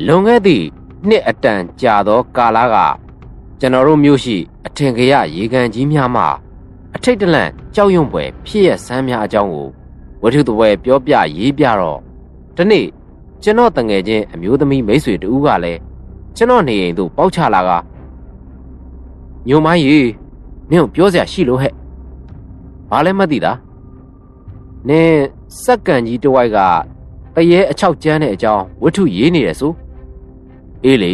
လွန်ခဲ့သည့်နှစ်အတန်ကြာသောကာလကကျွန်တော်တို့မျိုးရှိအထင်ကရရေကန်ကြီးများမှအထိတ်တလန့်ကြောက်ရွံ့ဖွယ်ဖြစ်ရဆန်းများအကြောင်းကိုဝတ္ထုတပွဲပြောပြရေးပြတော့ဒီနေ့ကျွန်တော်တငယ်ချင်းအမျိုးသမီးမိတ်ဆွေတူကလည်းကျွန်တော်နေအိမ်သို့ပေါက်ချလာကညိုမိုင်းကြီးနင့်ကိုပြောစရာရှိလို့ဟဲ့ဘာလဲမသိတာနင်စက္ကန့်ကြီးတစ်ဝိုက်ကတရေအချောက်ကျန်းတဲ့အကြောင်းဝတ္ထုရေးနေတယ်ဆိုအေးလေ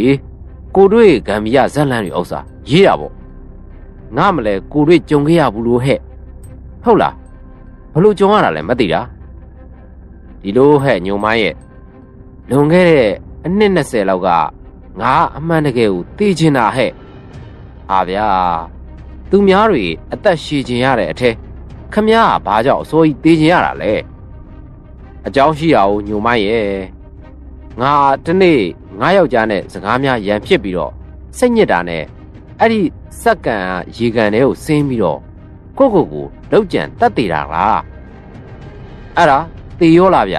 ကိုတွေ့ဂမ်ဘီယာဇက်လန်တွေဥစ္စာရေးတာပေါ့ငါမလဲကိုတွေ့ကြုံခဲ့ရဘူးလို့ဟဲ့ဟုတ်လားဘလို့ကြုံရတာလဲမသိတာဒီလိုဟဲ့ညုံမိုင်းရဲ့လွန်ခဲ့တဲ့အနှစ်20လောက်ကငါအမှန်တကယ်ကိုသိချင်တာဟဲ့ဟာဗျာသူများတွေအသက်ရှည်ခြင်းရတဲ့အထက်ခမည်းကဘာကြောင့်အစိုးရသိချင်ရတာလဲအကြောင်းရှိရအောင်ညုံမိုင်းရဲ့ငါတနေ့ငါယောက်ျားနဲ့စကားများရန်ဖြစ်ပြီးတော့စိတ်ညစ်တာနဲ့အဲ့ဒီစက္ကန့်ရေကန်ထဲကိုဆင်းပြီးတော့ကိုလောက်ကြံတတ်သေးတာလားအဲ့ဒါသေရောလားဗျ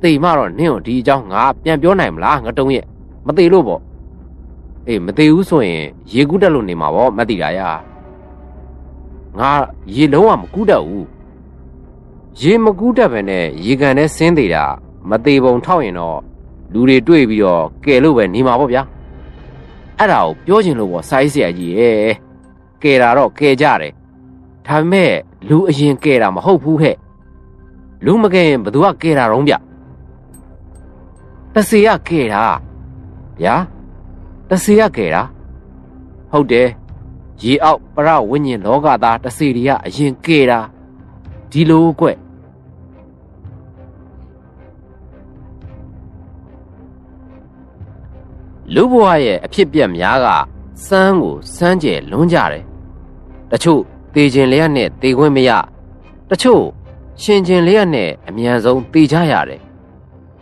သေမှတော့နင့်ကိုဒီအကြောင်းငါပြန်ပြောနိုင်မလားငါတုံးရဲ့မသေလို့ပေါ့အေးမသေဘူးဆိုရင်ရေကူးတက်လို့နေမှာပေါ့မသိတာရငါရေလုံးဝမကူးတတ်ဘူးရေမကူးတတ်ပဲနဲ့ရေကန်ထဲဆင်းသေးတာမသေးပုံထောက်ရင်တော့လူတွေတွေ့ပြီးတော့ကဲလို့ပဲနေမှာပေါ့ဗျာအဲ့ဒါကိုပြောချင်လို့ပေါ့စိုင်းဆရာကြီးရဲ့ကဲတာတော့ကဲကြတယ်ဒါပေမဲ့လူအရင်ကဲတာမဟုတ်ဘူးဟဲ့လူမကဲရင်ဘသူကကဲတာတော့ဗျတဆေကကဲတာဗျာတဆေကကဲတာဟုတ်တယ်ရေအောက်ပရဝိညာဉ်လောကသားတဆေတွေကအရင်ကဲတာဒီလိုကွလူဘဝရဲ့အဖြစ်ပြက်များကစမ်းကိုစမ်းကျယ်လွန်းကြတယ်တချို့သေခြင်းလျက်နဲ့သေခွင့်မရတချို့ရှင်ခြင်းလျက်နဲ့အမြန်ဆုံးသေကြရတယ်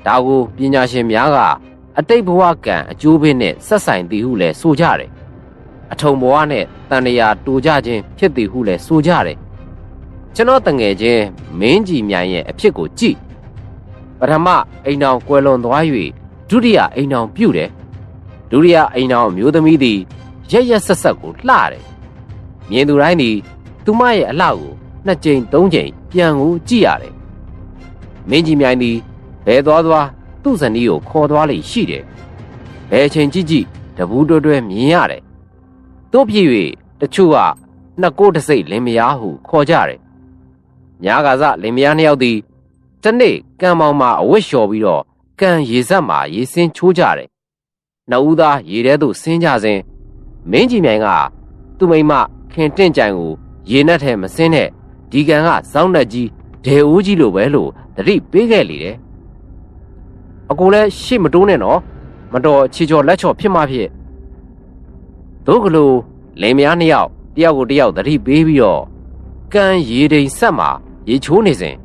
ဒါကိုပညာရှင်များကအတိတ်ဘဝကံအကျိုးပေးနဲ့ဆက်ဆိုင်သည်ဟုလည်းဆိုကြတယ်အထုံဘဝနဲ့တန်တရာတူကြခြင်းဖြစ်သည်ဟုလည်းဆိုကြတယ်ကျွန်တော်တငယ်ချင်းမင်းကြီးမြိုင်ရဲ့အဖြစ်ကိုကြည့်ပထမအိမ်တော်ကွယ်လွန်သွား၍ဒုတိယအိမ်တော်ပြုတယ်ဒုတိယအိမ်တော်မျိုးသမီးသည်ရက်ရက်ဆက်ဆက်ကိုလှတယ်မြင်သူတိုင်းသည်သူမရဲ့အလှကို2ကြိမ်3ကြိမ်ပြန်ကိုကြည့်ရတယ်မင်းကြီးမြိုင်သည်ဘယ်သွားသူ့ဇနီးကိုခေါ်သွားလိမ့်ရှိတယ်ဘယ်ချိန်ကြည့်တဘူးတွဲမြင်ရတယ်တို့ဖြစ်၍တချို့ကနှစ်ကိုးတစ်စိတ်လင်မယားဟုခေါ်ကြတယ်ညာကစားလင်မယားနှစ်ယောက်သည်တနေ့ကံမောင်မှာအဝတ်လျှော်ပြီးတော့ကံရေစက်မှာရေစင်းချိုးကြတယ်နှစ်ဦးသားရေထဲသို့ဆင်းကြစဉ်မင်းကြီးမြိုင်ကသူ့မိမခင်တင့်ကြိုင်ကိုရေနက်ထဲမဆင်းနဲ့ဒီကံကစောင်းနှက်ကြီးဒေဦးကြီးလိုပဲလို့တတိပေးခဲ့လေတယ်အကူလည်းရှေ့မတိုးနဲ့နော်မတော်ချီချော်လက်ချော်ဖြစ်မှဖြစ်တို့ကလေးလင်မယားနှစ်ယောက်တယောက်ကိုတယောက်တတိပေးပြီးတော့ကံရေတိမ်ဆက်မှာရေချိုးနေစဉ်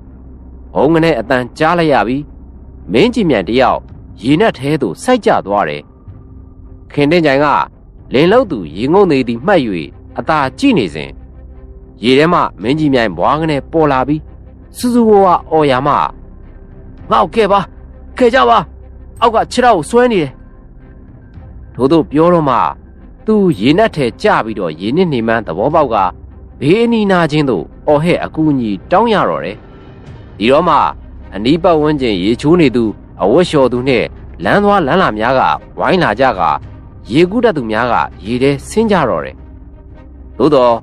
ဘုံကနေအတန်ကြားလိုက်ရပြီမင်းကြီးမြန်တယောက်ရေနက်ထဲသို့စိုက်ကျသွားတယ်ခင်တင်ကြိုင်ကလင်လို့သူရေငုံနေသည်မှတ်၍အသာကြည့်နေစဉ်ရေထဲမှမင်းကြီးမြိုင်ဘွားကနေပေါ်လာပြီးစူးစူးဝါအော်ရမငါ့ကိုကဲပါခဲကြပါအောက်ကခြေထောက်ကိုဆွဲနေတယ်ထို့သို့ပြောတော့မှသူရေနက်ထဲကျပြီးတော့ရေနစ်နေမှန်းသဘောပေါက်ကဘေးအနီးနာချင်းသို့အော်ဟဲ့အကူအညီတောင်းရတော့တယ်ဒီတော့မှအနီးပတ်ဝန်းကျင်ရေချိုးနေသူအဝတ်လျှော်သူနဲ့လမ်းသွားလမ်းလာများကဝိုင်းလာကြကရေကူးတတ်သူများကရေထဲဆင်းကြတော့တယ်သို့တော့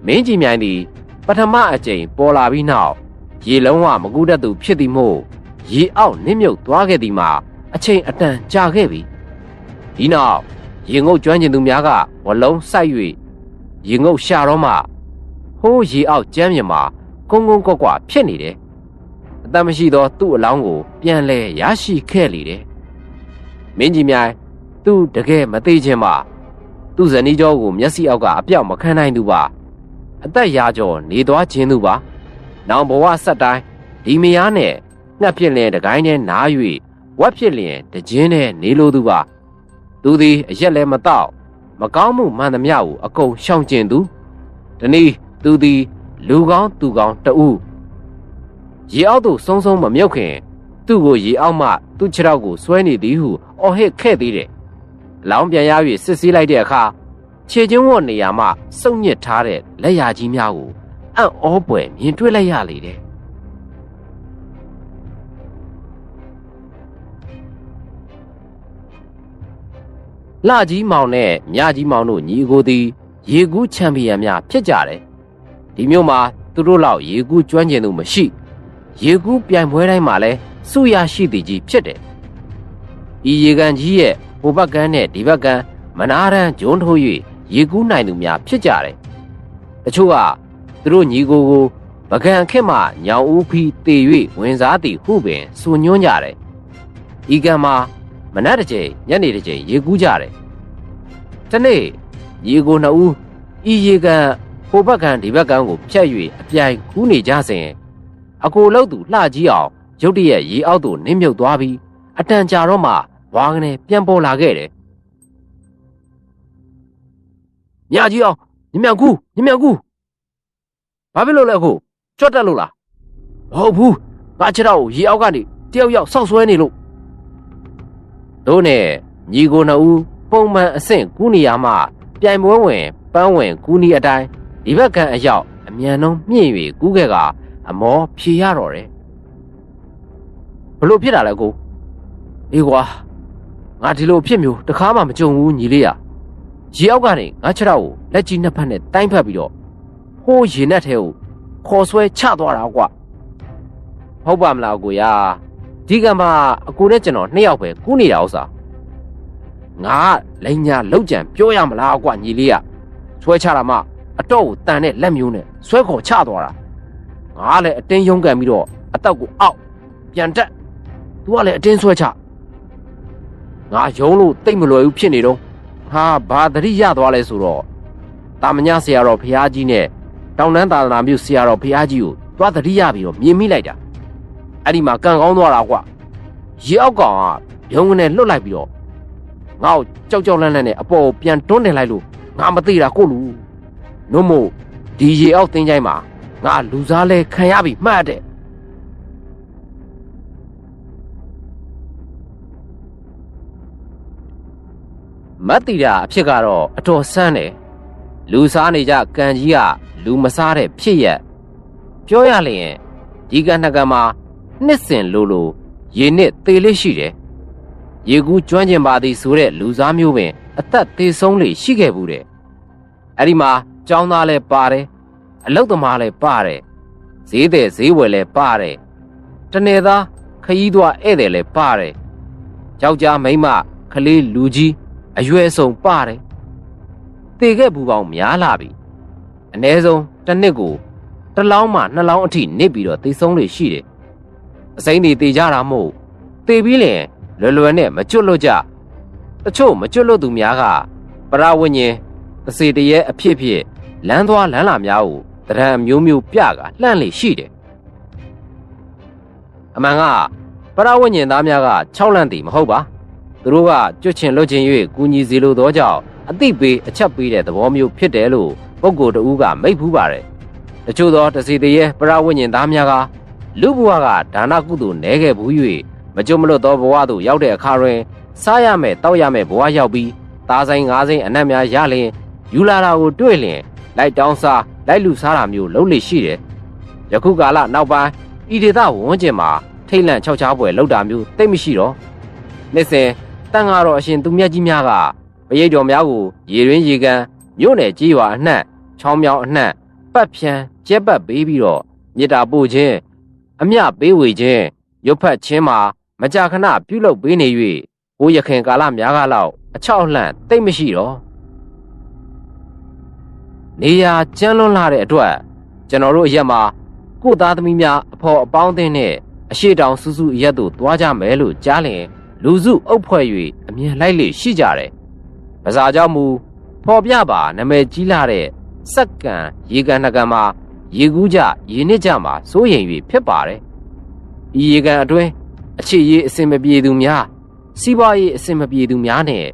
မင်းကြီးမြိုင်သည်ပထမအကြိမ်ပေါ်လာပြီးနောက်ရေလုံးဝမကူးတတ်သူဖြစ်သည်မို့ရေအောက်နစ်မြုပ်သွားခဲ့သည်မှာအချိန်အတန်ကြာခဲ့ပြီဒီနောက်ရေငုပ်ကျွမ်းကျင်သူများကဝလုံးစိုက်၍ရေငုပ်ရှာတော့မှဟိုးရေအောက်ကျမ်းမြင်မှာကုန်းကွက်ဖြစ်နေတယ်အတမရှိသောသူ့အလောင်းကိုပြန်လဲရရှိခဲ့လေတယ်မင်းကြီးမြိုင်သူတကယ်မသေးခြင်းပါသူ့ဇနီးကျော်ကိုမျက်စိအောက်ကအပြောက်မခံနိုင်သူပါအသက်ရာကျော်နေသွားခြင်းသူပါနောင်ဘဝဆက်တိုင်းဒီမယားနဲ့ငှက်ဖြစ်လျင်တကိုင်းနဲ့နား၍ဝက်ဖြစ်လျင်တခြင်းနဲ့နေလိုသူပါသူသည်အရက်လည်းမတော့မကောင်းမှုမှန်သမျှကိုအကုန်ရှောင်ကျဉ်သူတနည်းသူသည်လူကောင်းသူကောင်းတဦးရေအောက်သို့ဆုံးမမြုပ်ခင် သူ့ကိုရေအောက်မှသူ့ခြေထောက်ကိုဆွဲနေသည်ဟုအော်ဟစ်ခဲ့သေးတယ်။လောင်းပြန်ရ၍စစ်ဆေးလိုက်တဲ့အခါခြေချင်းဝတ်နေရာမှစုပ်ညစ်ထားတဲ့လက်ရာကြီးများကိုအံ့ဩဖွယ်မြင်တွေ့လိုက်ရလေတယ်။လကြီးမောင်နဲ့မြကြီးမောင်တို့ညီကိုသည်ရေကူးချန်ပီယံများဖြစ်ကြတယ်။ဒီမျိုးမှာသူတို့လောက်ရေကူးကျွမ်းကျင်သူမရှိရေကူးပြိုင်ပွဲတိုင်းမှာလည်းစုရရှိသည်ကြီးဖြစ်တယ်။ဤရေကန်ကြီးရဲ့ဟိုဘက်ကန်းနဲ့ဒီဘက်ကန်းမနာရန်ဂျွန်းထိုး၍ရေကူးနိုင်သူများဖြစ်ကြတယ်။တချို့ကသူတို့ညီကိုပကံခက်မှညောင်ဦးဖီးတေ၍ဝင်စားသည်ဟုပင်ဆိုညွှန်းကြတယ်။ဤကံမှာမနက်တစ်ချိန်ညနေတစ်ချိန်ရေကူးကြတယ်။တနေ့ညီကိုနှစ်ဦးဤရေကန်ဟိုဘက်ကန်းဒီဘက်ကန်းကိုဖြတ်၍အပြိုင်ကူးနေကြစဉ်အကိုလောက်သူလှကြီးအောင်ရုတ်တရက်ရေအောက်သို့နင်းမြုပ်သွားပြီးအတန်ကြာတော့မှဝါကနေပြန်ပေါ်လာခဲ့တယ်။မြကြီးအောင်ညမြန်ကူးဘာဖြစ်လို့လဲအခုကြွတ်တက်လို့လားမဟုတ်ဘူးငါခြေထောက်ကိုရေအောက်ကနေတယောက်ယောက်ဆောက်ဆွဲနေလို့တို့နဲ့ညီကိုနှစ်ဦးပုံမှန်အဆင့်ကူးနေရမှပြိုင်ပွဲဝင်ပန်းဝင်ကူးနီးအတိုင်းဒီဘက်ကန်အရောက်အမြန်ဆုံးမြင့်၍ကူးခဲ့ကအမောဖြေရတော့တယ်ဘလို့ဖြစ်တာလဲကိုအေးကွာငါဒီလိုဖြစ်မျိုးတခါမှမကြုံဘူးညီလေးရရေအောက်ကနေငါခြေထောက်ကိုလက်ကြီးနှစ်ဖက်နဲ့တိုင်းဖက်ပြီးတော့ဟိုးရေနက်ထဲကိုခေါ်ဆွဲချသွားတာကွာဟုတ်ပါမလားကိုရဒီကံမှာအကိုနဲ့ကျွန်တော်နှစ်ယောက်ပဲကူးနေတာဥစ္စာငါလိန်ညာလောက်ကြံပြောရမလားကွာညီလေးရဆွဲချတာမှအတော့ကိုတန်တဲ့လက်မျိုးနဲ့ဆွဲခေါ်ချသွားတာငါလည်းအတင်းရုံးကန်ပြီးတော့အတော့ကိုအောက်ပြန်တက်သူကလည်းအတင်းဆွဲချငါယုံလို့တိတ်မလွယ်ဘူးဖြစ်နေတော့ဟာဘာတတိရသွားလဲဆိုတော့တာမညဆရာတော်ဖျားကြီးနဲ့တောင်တန်းသာသနာမြို့ဆရာတော်ဖျားကြီးကိုသွားတတိရပြီးတော့မြင်မိလိုက်တာအဲ့ဒီမှာကံကောင်းသွားတာကွာရေအောက်ကောင်ကရုံးကနေလွတ်လိုက်ပြီးတော့ငါ့ကိုကြောက်လန့်နဲ့အပေါ်ပြန်တွန်းတင်လိုက်လို့ငါမသိတာကိုလူနို့မို့ဒီရေအောက်သင်းချိုင်းမှာငါလူစားလဲခံရပြီမှတ်တဲ့မတ်တီတာအဖြစ်ကတော့အတော်ဆန်းတယ်လူစားနေကြကံကြီးကလူမစားတဲ့ဖြစ်ရက်ပြောရလျင်ဒီကံနှစ်ကံမှာနှစ်စင်လိုရေနစ်သေးလေးရှိတယ်ရေကူးကျွမ်းကျင်ပါသည်ဆိုတဲ့လူစားမျိုးပင်အသက်သေးဆုံးလေရှိခဲ့ဘူးတဲ့အဲ့ဒီမှာကျောင်းသားလဲပါတယ်အလုတ်သမားလဲပါတယ်ဈေးတဲ့ဈေးဝယ်လဲပါတယ်တနေ့သားခရီးသွားဧည့်သည်လဲပါတယ်ယောက်ျားမိန်းမကလေးလူကြီးအရွယ်ဆုံးပါတယ်တေခဲ့ဘူးပေါင်းများလာပြီအ ਨੇ ဆုံးတစ်နှစ်ကိုတစ်လောင်းမှနှစ်လောင်းအထိနစ်ပြီးတော့သေဆုံးလေရှိတယ်အစိမ့်တွေတေကြတာမဟုတ်တေပြီးလင်လွယ်နဲ့မကျွတ်လွတ်ကြတချို့မကျွတ်လွတ်သူများကပရဝိညာဉ်တစေတရေအဖြစ်ဖြစ်လမ်းသွားလမ်းလာများကိုတရံမျိုးမျိုးပြကလှန့်လေရှိတယ်အမှန်ကပရဝိညာဉ်သားများက6လန့်တည်မဟုတ်ပါသူတို့ကကြွချင်လွတ်ချင်၍ကူညီစီလိုသောကြောင့်အသိပေးအချက်ပေးတဲ့သဘောမျိုးဖြစ်တယ်လို့ပုဂ္ဂိုလ်တဦးကမိတ်ဖူးပါတယ်တချို့သောတစီတရေပရဝိညာဉ်သားများကလူဘဝကဒါနကုသိုလ်နဲခဲ့ဘူး၍မကြုံမလွတ်သောဘဝသို့ရောက်တဲ့အခါတွင်စားရမယ်တောက်ရမယ်ဘဝရောက်ပြီးသားဆိုင်ငါးဆိုင်အနက်များရလျင်ယူလာတာကိုတွေ့လျင်လိုက်တောင်းစားလိုက်လူစားတာမျိုးလုပ်လေရှိတယ်ယခုကာလနောက်ပိုင်းဤဒေသဝန်းကျင်မှာထိတ်လန့်ခြောက်ခြားပွဲလောက်တာမျိုးသိမ့်မရှိတော့နေ့စဉ်တန်ဃာတော်အရှင်သူမြတ်ကြီးများကပရိတ်တော်များကိုရေရင်းရေကန်မြို့နယ်ကြီးရွာအနှံ့ချောင်းမြောင်းအနှံ့ပတ်ဖြန်းကျက်ပတ်ပေးပြီးတော့မြေတာပို့ခြင်းအမျှပေးဝေခြင်းရွတ်ဖတ်ခြင်းမှာမကြာခဏပြုလုပ်ပေးနေ၍ဘိုးရခင်ကာလများကလောက်အချောက်လှန့်သိမ့်မရှိတော့နေရာကျန်းလွန်းလာတဲ့အတွက်ကျွန်တော်တို့အရက်မှာကိုသားသမီးများအဖော်အပေါင်းအသင်းနဲ့အရှိတောင်စုစုအရက်တို့သွားကြမယ်လို့ကြားလျင်လူစုအုပ်ဖွဲ့၍အမြင်လိုက်လေရှိကြတယ်။ဘာသာကြောင့်မူဖော်ပြပါနာမည်ကြီးလာတဲ့စက္ကံရေကန်နှကန်မှာရေကူးကြရေနစ်ကြမှာစိုးရိမ်၍ဖြစ်ပါတယ်။ဤရေကန်အတွင်းအခြေရေးအစင်မပြေသူများစီးပွားရေးအစင်မပြေသူများနဲ့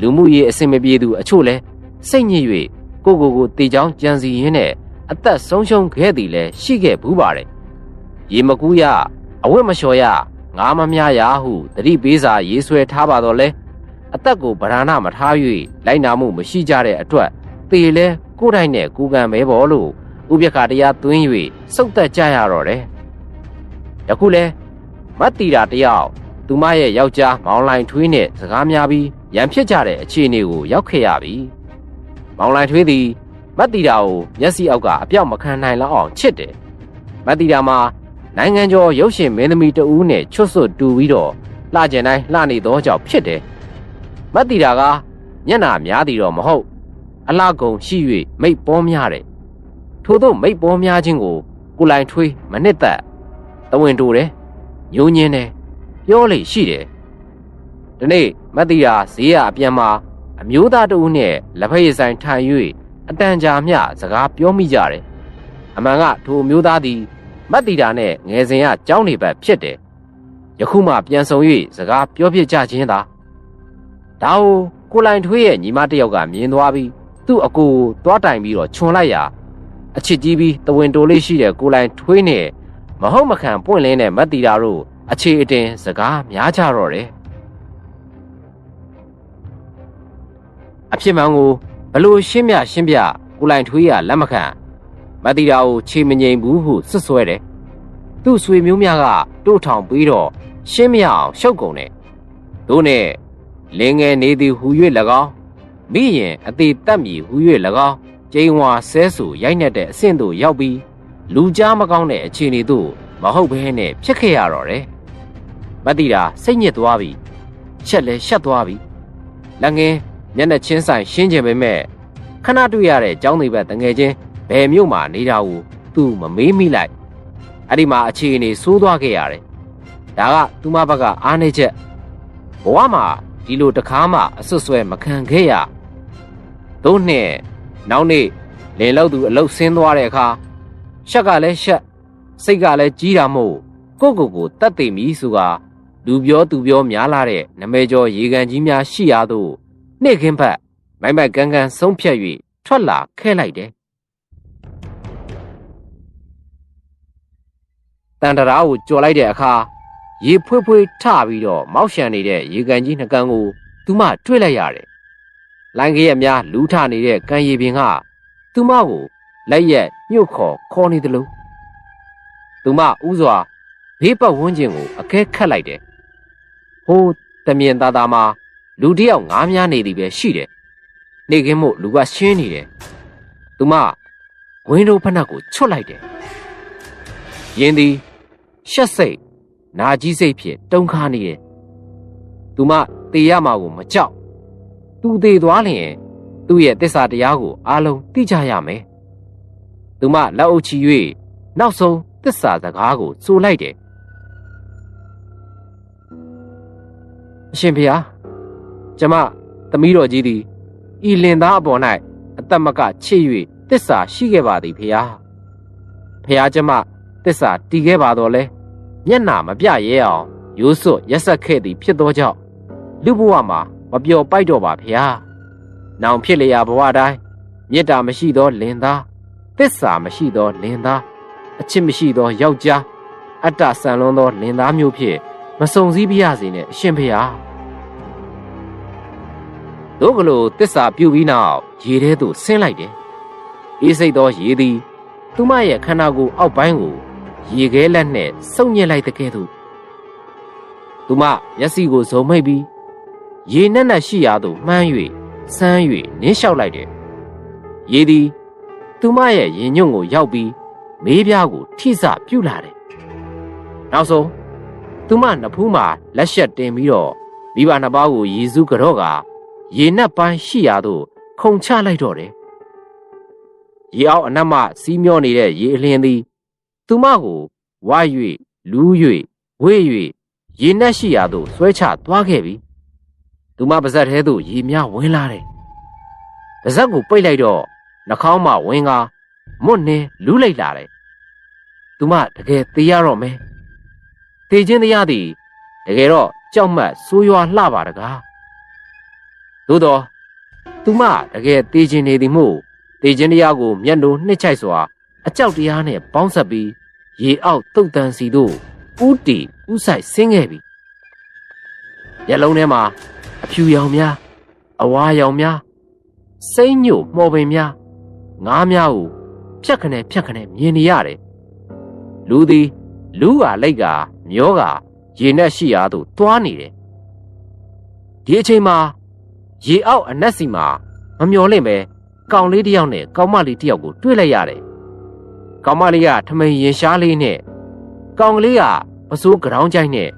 လူမှုရေးအစင်မပြေသူအချို့လဲစိတ်ညစ်၍ကိုတေချောင်းကြံစီရင်းနဲ့အသက်ဆုံးရှုံးခဲ့သည်လဲရှိခဲ့ဘူးပါတယ်။ရေမကူးရအဝတ်မလျှော်ရ ငါမမြရာဟုတတိပေးစာရေးဆွဲထားပါတော့လဲအသက်ကိုဗราဏမထား၍လိုက်နာမှုမရှိကြတဲ့အတွက်သေလဲကိုယ်တိုင်နဲ့ကိုယ်ကံပဲပေါ်လို့ဥပက္ခတရားသွင်း၍စုတ်သက်ကြရတော့တယ်ယခုလဲမတ်တီတာတယောက်သူမရဲ့ယောက်ျားမောင်လိုင်ထွေးနဲ့စကားများပြီးရန်ဖြစ်ကြတဲ့အခြေအနေကိုရောက်ခဲ့ရပြီမောင်လိုင်ထွေးသည်မတ်တီတာကိုမျက်စိအောက်ကအပြောက်မခံနိုင်လောက်အောင်ချစ်တယ်မတ်တီတာမှာနိုင်ငံကျော်ရုပ်ရှင်မင်းသမီးတဦးနဲ့ချွတ်ဆွတ်တူပြီးတော့လှကျင်တိုင်းလှနေသောကြောင့်ဖြစ်တယ်မတ်တီတာကမျက်နှာများသည်တော့မဟုတ်အလှကုန်ရှိ၍မိတ်ပေါ်များတယ်ထို့သောမိတ်ပေါ်များခြင်းကိုကိုလိုင်ထွေးမနစ်သက်တဝင်တူတယ်ညိုးညင်းတယ်ပြောလေရှိတယ်ဒီနေ့မတ်တီတာဈေးရအပြန်မှာအမျိုးသားတဦးနဲ့လက်ဖက်ရည်ဆိုင်ထိုင်၍အတန်ကြာမျှစကားပြောမိကြတယ်အမှန်ကထိုအမျိုးသားသည်မတ်တီတာနဲ့ငယ်စဉ်ကကြောင်းနေဘက်ဖြစ်တယ်ယခုမှပြန်ဆောင်၍စကားပြောပြကြခြင်းသာဒါကိုလိုင်ထွေးရဲ့ညီမတစ်ယောက်ကမြင်သွားပြီးသူ့အကိုသွားတိုင်ပြီးတော့ခြုံလိုက်ရာအချစ်ကြီးပြီးတဝင်တိုလေးရှိတဲ့ကိုလိုင်ထွေးနဲ့မဟုတ်မခံပွင့်လင်းတဲ့မတ်တီတာတို့အခြေအတင်စကားများကြတော့တယ်အဖြစ်မှန်ကိုဘလို့ရှင်းပြကိုလိုင်ထွေးကလက်မခံမတ်တီတာကိုချေမငိမ်ဘူးဟုဆွဆွဲတယ်သူ့ဆွေမျိုးများကတို့ထောင်ပြီးတော့ရှင်းမရအောင်ရှုပ်ကုန်တယ်တို့နဲ့လင်းငယ်နေသည်ဟူ၍၎င်းမိရင်အသေးတက်မည်ဟူ၍၎င်းကျိန်ဝါဆဲဆူရိုက်နှက်တဲ့အဆင့်သို့ရောက်ပြီးလူကြားမကောင်းတဲ့အခြေအနေသို့မဟုတ်ဘဲနဲ့ဖြစ်ခဲ့ရတော့တယ်မတ်တီတာစိတ်ညစ်သွားပြီရှက်လဲရှက်သွားပြီလက်ငင်းမျက်နှာချင်းဆိုင်ရှင်းကျင်ပေမဲ့ခဏတွေ့ရတဲ့ကျောင်းသေးဘက်တငယ်ချင်းဘယ်မြို့မှာနေတာကိုသူမမေးမိလိုက်အဲ့ဒီမှာအခြေအနေဆိုးသွားခဲ့ရတယ်ဒါကသူမဘက်ကအားနေချက်ဘဝမှာဒီလိုတခါမှအဆွတ်ဆွဲမခံခဲ့ရတို့နဲ့နောက်နေ့လင်လောက်သူအလုတ်ဆင်းသွားတဲ့အခါရှက်ကလည်းရှက်စိတ်ကလည်းကြီးတာမို့ကိုတတ်သိမီဆိုတာလူပြောသူပြောများလာတဲ့နမဲကျော်ရေကန်ကြီးများရှိရသို့နေ့ခင်းဖက်မိုက်ကန်ဆုံးဖြတ်၍ထွက်လာခဲ့လိုက်တယ်တန်တရာကိုကြော်လိုက်တဲ့အခါရေဖွေးထပြီးတော့မောက်ရှံနေတဲ့ရေကန်ကြီးနှစ်ကန်ကိုသူမတွေ့လိုက်ရတယ်လိုင်းကရဲ့များလူထနေတဲ့ကန်ရီပင်ကသူမကိုလက်ရက်ညှို့ခေါ်နေတယ်လို့သူမဥစွာဘေးပတ်ဝန်းကျင်ကိုအကဲခတ်လိုက်တယ်ဟိုးတမြင်သားသားမှာလူတယောက်ငားများနေသည်ပဲရှိတယ်နေခင်းမို့လူကရှင်းနေတယ်သူမဝင်းတို့ဖက်နှက်ကိုချွတ်လိုက်တယ်ယင်းသည်ရှက်စိတ်နာကြီးစိတ်ဖြင့်တုန်ခါနေတယ်သူမတေရမှာကိုမကြောက်သူသေးသွားလျင်သူ့ရဲ့သစ္စာတရားကိုအားလုံးသိကြရမယ်သူမလက်အုပ်ချီ၍နောက်ဆုံးသစ္စာစကားကိုဆိုလိုက်တယ်အရှင်ဖေဟာကျမသမီးတော်ကြီးသည်ဤလင်သားအပေါ်၌အသက်မကချစ်၍သစ္စာရှိခဲ့ပါသည်ဖေဟာကျမသစ္စာတည်ခဲ့ပါတော့လဲမျက်နှာမပြရဲအောင်ရိုးစွတ်ရက်ဆက်ခဲ့သည်ဖြစ်သောကြောင့်လူဘဝမှာမပျော်ပိုက်တော့ပါဖေဟာနောင်ဖြစ်လျာဘဝတိုင်းမေတ္တာမရှိသောလင်သားသစ္စာမရှိသောလင်သားအချစ်မရှိသောယောက်ျားအတ္တဆန်လွန်းသောလင်သားမျိုးဖြင့်မစုံစည်းပြရစေနဲ့အရှင်ဖေဟာတို့ကလေးသစ္စာပြုပြီးနောက်ရေထဲသို့ဆင်းလိုက်တယ်အေးစိတ်သောရေသည်သူမရဲ့ခန္ဓာကိုယ်အောက်ပိုင်းကိုရေခဲလက်နဲ့စုပ်ညစ်လိုက်တဲ့ကဲ့သို့သူမမျက်စိကိုဇုံမိတ်ပြီးရေနက်နက်ရှိရာသို့မှန်း၍ဆန်း၍နင်းလျှောက်လိုက်တယ်ရေသည်သူမရဲ့ရင်ညွန့်ကိုရောက်ပြီးမေးပြားကိုထိစပြုတ်လာတယ်နောက်ဆုံးသူမနဖူးမှာလက်ရှက်တင်ပြီးတော့မိဘနှစ်ပါးကိုယေစုကြော့ကရေနက်ပိုင်းရှိရာသို့ခုန်ချလိုက်တော့တယ်ရေအောက်အနက်မှစီးမျောနေတဲ့ရေအလင်းသည်သူမကိုဝါ၍လူး၍ဝေ့၍ရေနက်ရှိရာသို့ဆွဲချသွားခဲ့ပြီသူမပါဇက်ထဲသို့ရေများဝင်လာတယ်ပါဇက်ကိုပိတ်လိုက်တော့နှာခေါင်းမှဝင်ကားမွတ်နေလူးလိုက်လာတယ်သူမတကယ်သေရတော့မယ်သေခြင်းတရားသည်တကယ်တော့ကြောက်မက်ဆိုးရွားလှပါတကားသို့တော့သူမတကယ်သေခြင်းနေသည်မို့သေခြင်းတရားကိုမျက်နှာနှစ်ချိုက်စွာအကြောက်တရားနဲ့ပေါင်းဆက်ပြီးရေအောက်တုတ်တန်စီတို့ဥတီ ဥဆိုင်ဆင်းခဲ့ပြီမျက်လုံးထဲမှာအဖြူရောင်များအဝါရောင်များစိမ့်ညို့မှော်ပင်များငါးများကိုဖြတ်ခနဲ့မြင်နေရတယ်လူသည်လူကလိုက်ကမျောကရေနဲ့ရှိရာသို့တွားနေတယ်ဒီအချိန်မှာရေအောက်အနက်စီမှာမမျောလင့်ပဲကောင်လေးတစ်ယောက်နဲ့ကောင်မလေးတစ်ယောက်ကိုတွေ့လိုက်ရတယ်ကောင်မလေးကထမိန်ရင်ရှားလေးနဲ့ကောင်ကလေးကပစိုးကြောင်းကြိုက်နဲ့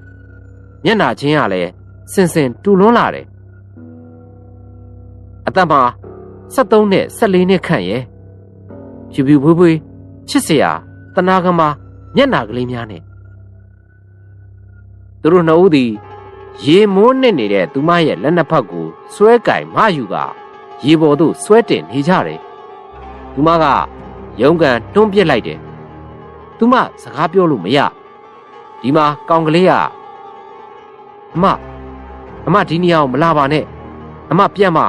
မျက်နှာချင်းကလည်းစင်စင်တူလွန်းလာတယ်အသက်မှာ73နဲ့14နှစ်ခန့်ရဲ့ဖြူဖြူဖွေးဖွေးချစ်စရာတနာကမာမျက်နှာကလေးများနဲ့သူတို့နှစ်ဦးသည်ရေမိုးနစ်နေတဲ့သူမရဲ့လက်နှစ်ဖက်ကိုဆွဲကင်မယူကရေပေါ်သို့ဆွဲတင်နေကြတယ်သူမကရုံးကန်တွန်းပစ်လိုက်တယ်သူမစကားပြောလို့မရဒီမှာကောင်ကလေးကအမဒီနေရာကိုမလာပါနဲ့အမပြန်ပါ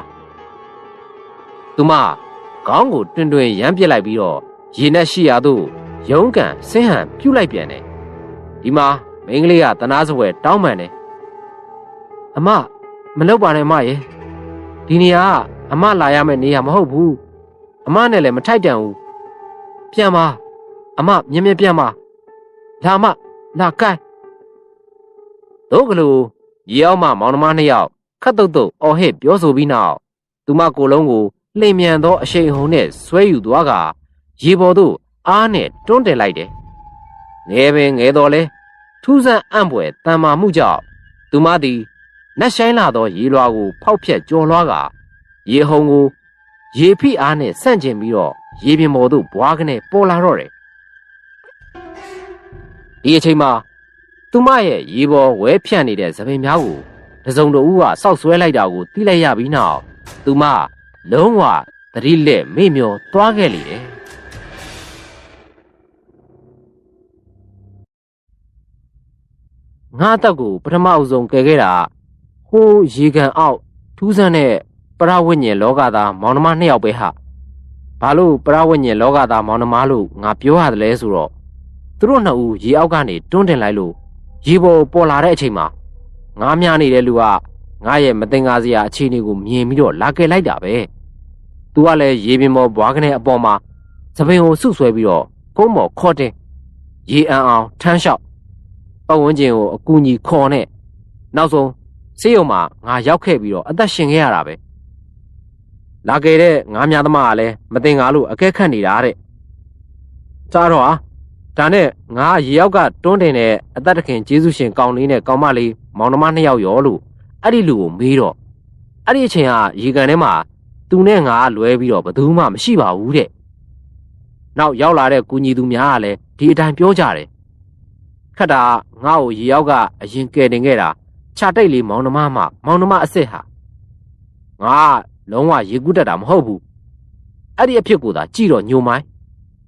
သူမခေါင်းကိုတွင်တွင်ရမ်းပစ်လိုက်ပြီးတော့ရေနဲ့ရှိရာသို့ရုံးကန်ဆင်းဟန်ပြုတ်လိုက်ပြန်တယ်ဒီမှာမိန်းကလေးကတနာစပွဲတောင်းပန်တယ်အမမလုပ်ပါနဲ့အမရေဒီနေရာကအမလာရမယ့်နေရာမဟုတ်ဘူးအမနဲ့လည်းမထိုက်တန်ဘူးပြန်ပါအမမြင်ပြန်ပါလာမလာကိုင်းတို့ကလေးရေအောက်မှမောင်နှမနှစ်ယောက်ခတ်တုတ်တုတ်အော်ဟစ်ပြောဆိုပြီးနောက်သူမကိုယ်လုံးကိုလှိမ်မြန်သောအရှိန်ဟုန်နဲ့ဆွဲယူသွားကရေပေါ်သို့အားနဲ့တွန်းတင်လိုက်တယ်ငယ်ပင်ငယ်တော်လဲထူးဆန်းအံ့ဖွယ်တန်မာမှုကြောင့်သူမသည်နတ်ဆိုင်လာသောရေလွှာကိုဖောက်ဖျက်ကျော်လွှားကရေဟုန်ကိုရေဖိအားနဲ့ဆန့်ကျင်ပြီးတော့ရေပြင်ပေါ်သို့ဘွားကနေပေါ်လာတော့တယ်ဒီအချိန်မှာသူမရဲ့ရေပေါ်ဝဲဖြန့်နေတဲ့သပင်များကိုတစုံတဦးကစောက်ဆွဲလိုက်တာကိုသိလိုက်ရပြီးနောက်သူမလုံးဝသတိလက်မေ့မျောသွားခဲ့လေတယ်ငါအသက်ကိုပထမအဆုံးကယ်ခဲ့တာဟိုးရေကန်အောက်ထူးဆန်းတဲ့ပရဝိညာဉ်လောကသားမောင်နှမနှစ်ယောက်ပဲဟာဘာလို့ပရဝိညာဉ်လောကသားမောင်နှမလို့ငါပြောရတယ်လဲဆိုတော့သူတို့နှစ်ဦးရေအောက်ကနေတွန်းတင်လိုက်လို့ရေပေါ်ပေါ်လာတဲ့အချိန်မှာငါးမြနေတဲ့လူကငါရဲ့မတင်ကားစရာအခြေအနေကိုမြင်ပြီးတော့လာကယ်လိုက်တာပဲသူကလည်းရေပြင်ပေါ်ဘွားကနေအပေါ်မှာသပင်ကိုဆုပ်ဆွဲပြီးတော့ကုန်းပေါ်ခေါ်တင်ရေအံအောင်ထမ်းလျှောက်ပတ်ဝန်းကျင်ကိုအကူအညီခေါ်နဲ့နောက်ဆုံးဆေးရုံမှာငါရောက်ခဲ့ပြီးတော့အသက်ရှင်ခဲ့ရတာပဲလာခဲ့တဲ့ငါးမြသမားကလည်းမတင်ကားလို့အကဲခတ်နေတာတဲ့ကြားတော့ဒါနဲ့ငါရေရောက်ကတွန်းတင်တဲ့အသက်တခင်ကျေးဇူးရှင်ကောင်လေးနဲ့ကောင်မလေးမောင်နှမနှစ်ယောက်ရောလို့အဲ့ဒီလူကိုမေးတော့အဲ့ဒီအချိန်ကရေကန်ထဲမှာသူနဲ့ငါလွဲပြီးတော့ဘယ်သူမှမရှိပါဘူးတဲ့နောက်ရောက်လာတဲ့ကူညီသူများကလည်းဒီအတိုင်းပြောကြတယ်ခက်တာငါ့ကိုရေရောက်ကအရင်ကယ်တင်ခဲ့တာခြာတိတ်လေးမောင်နှမအစ်စ်ဟာငါလုံးဝရေကူးတတ်တာမဟုတ်ဘူးအဲ့ဒီအဖြစ်ကိုသာကြည့်တော့ညိုမိုင်း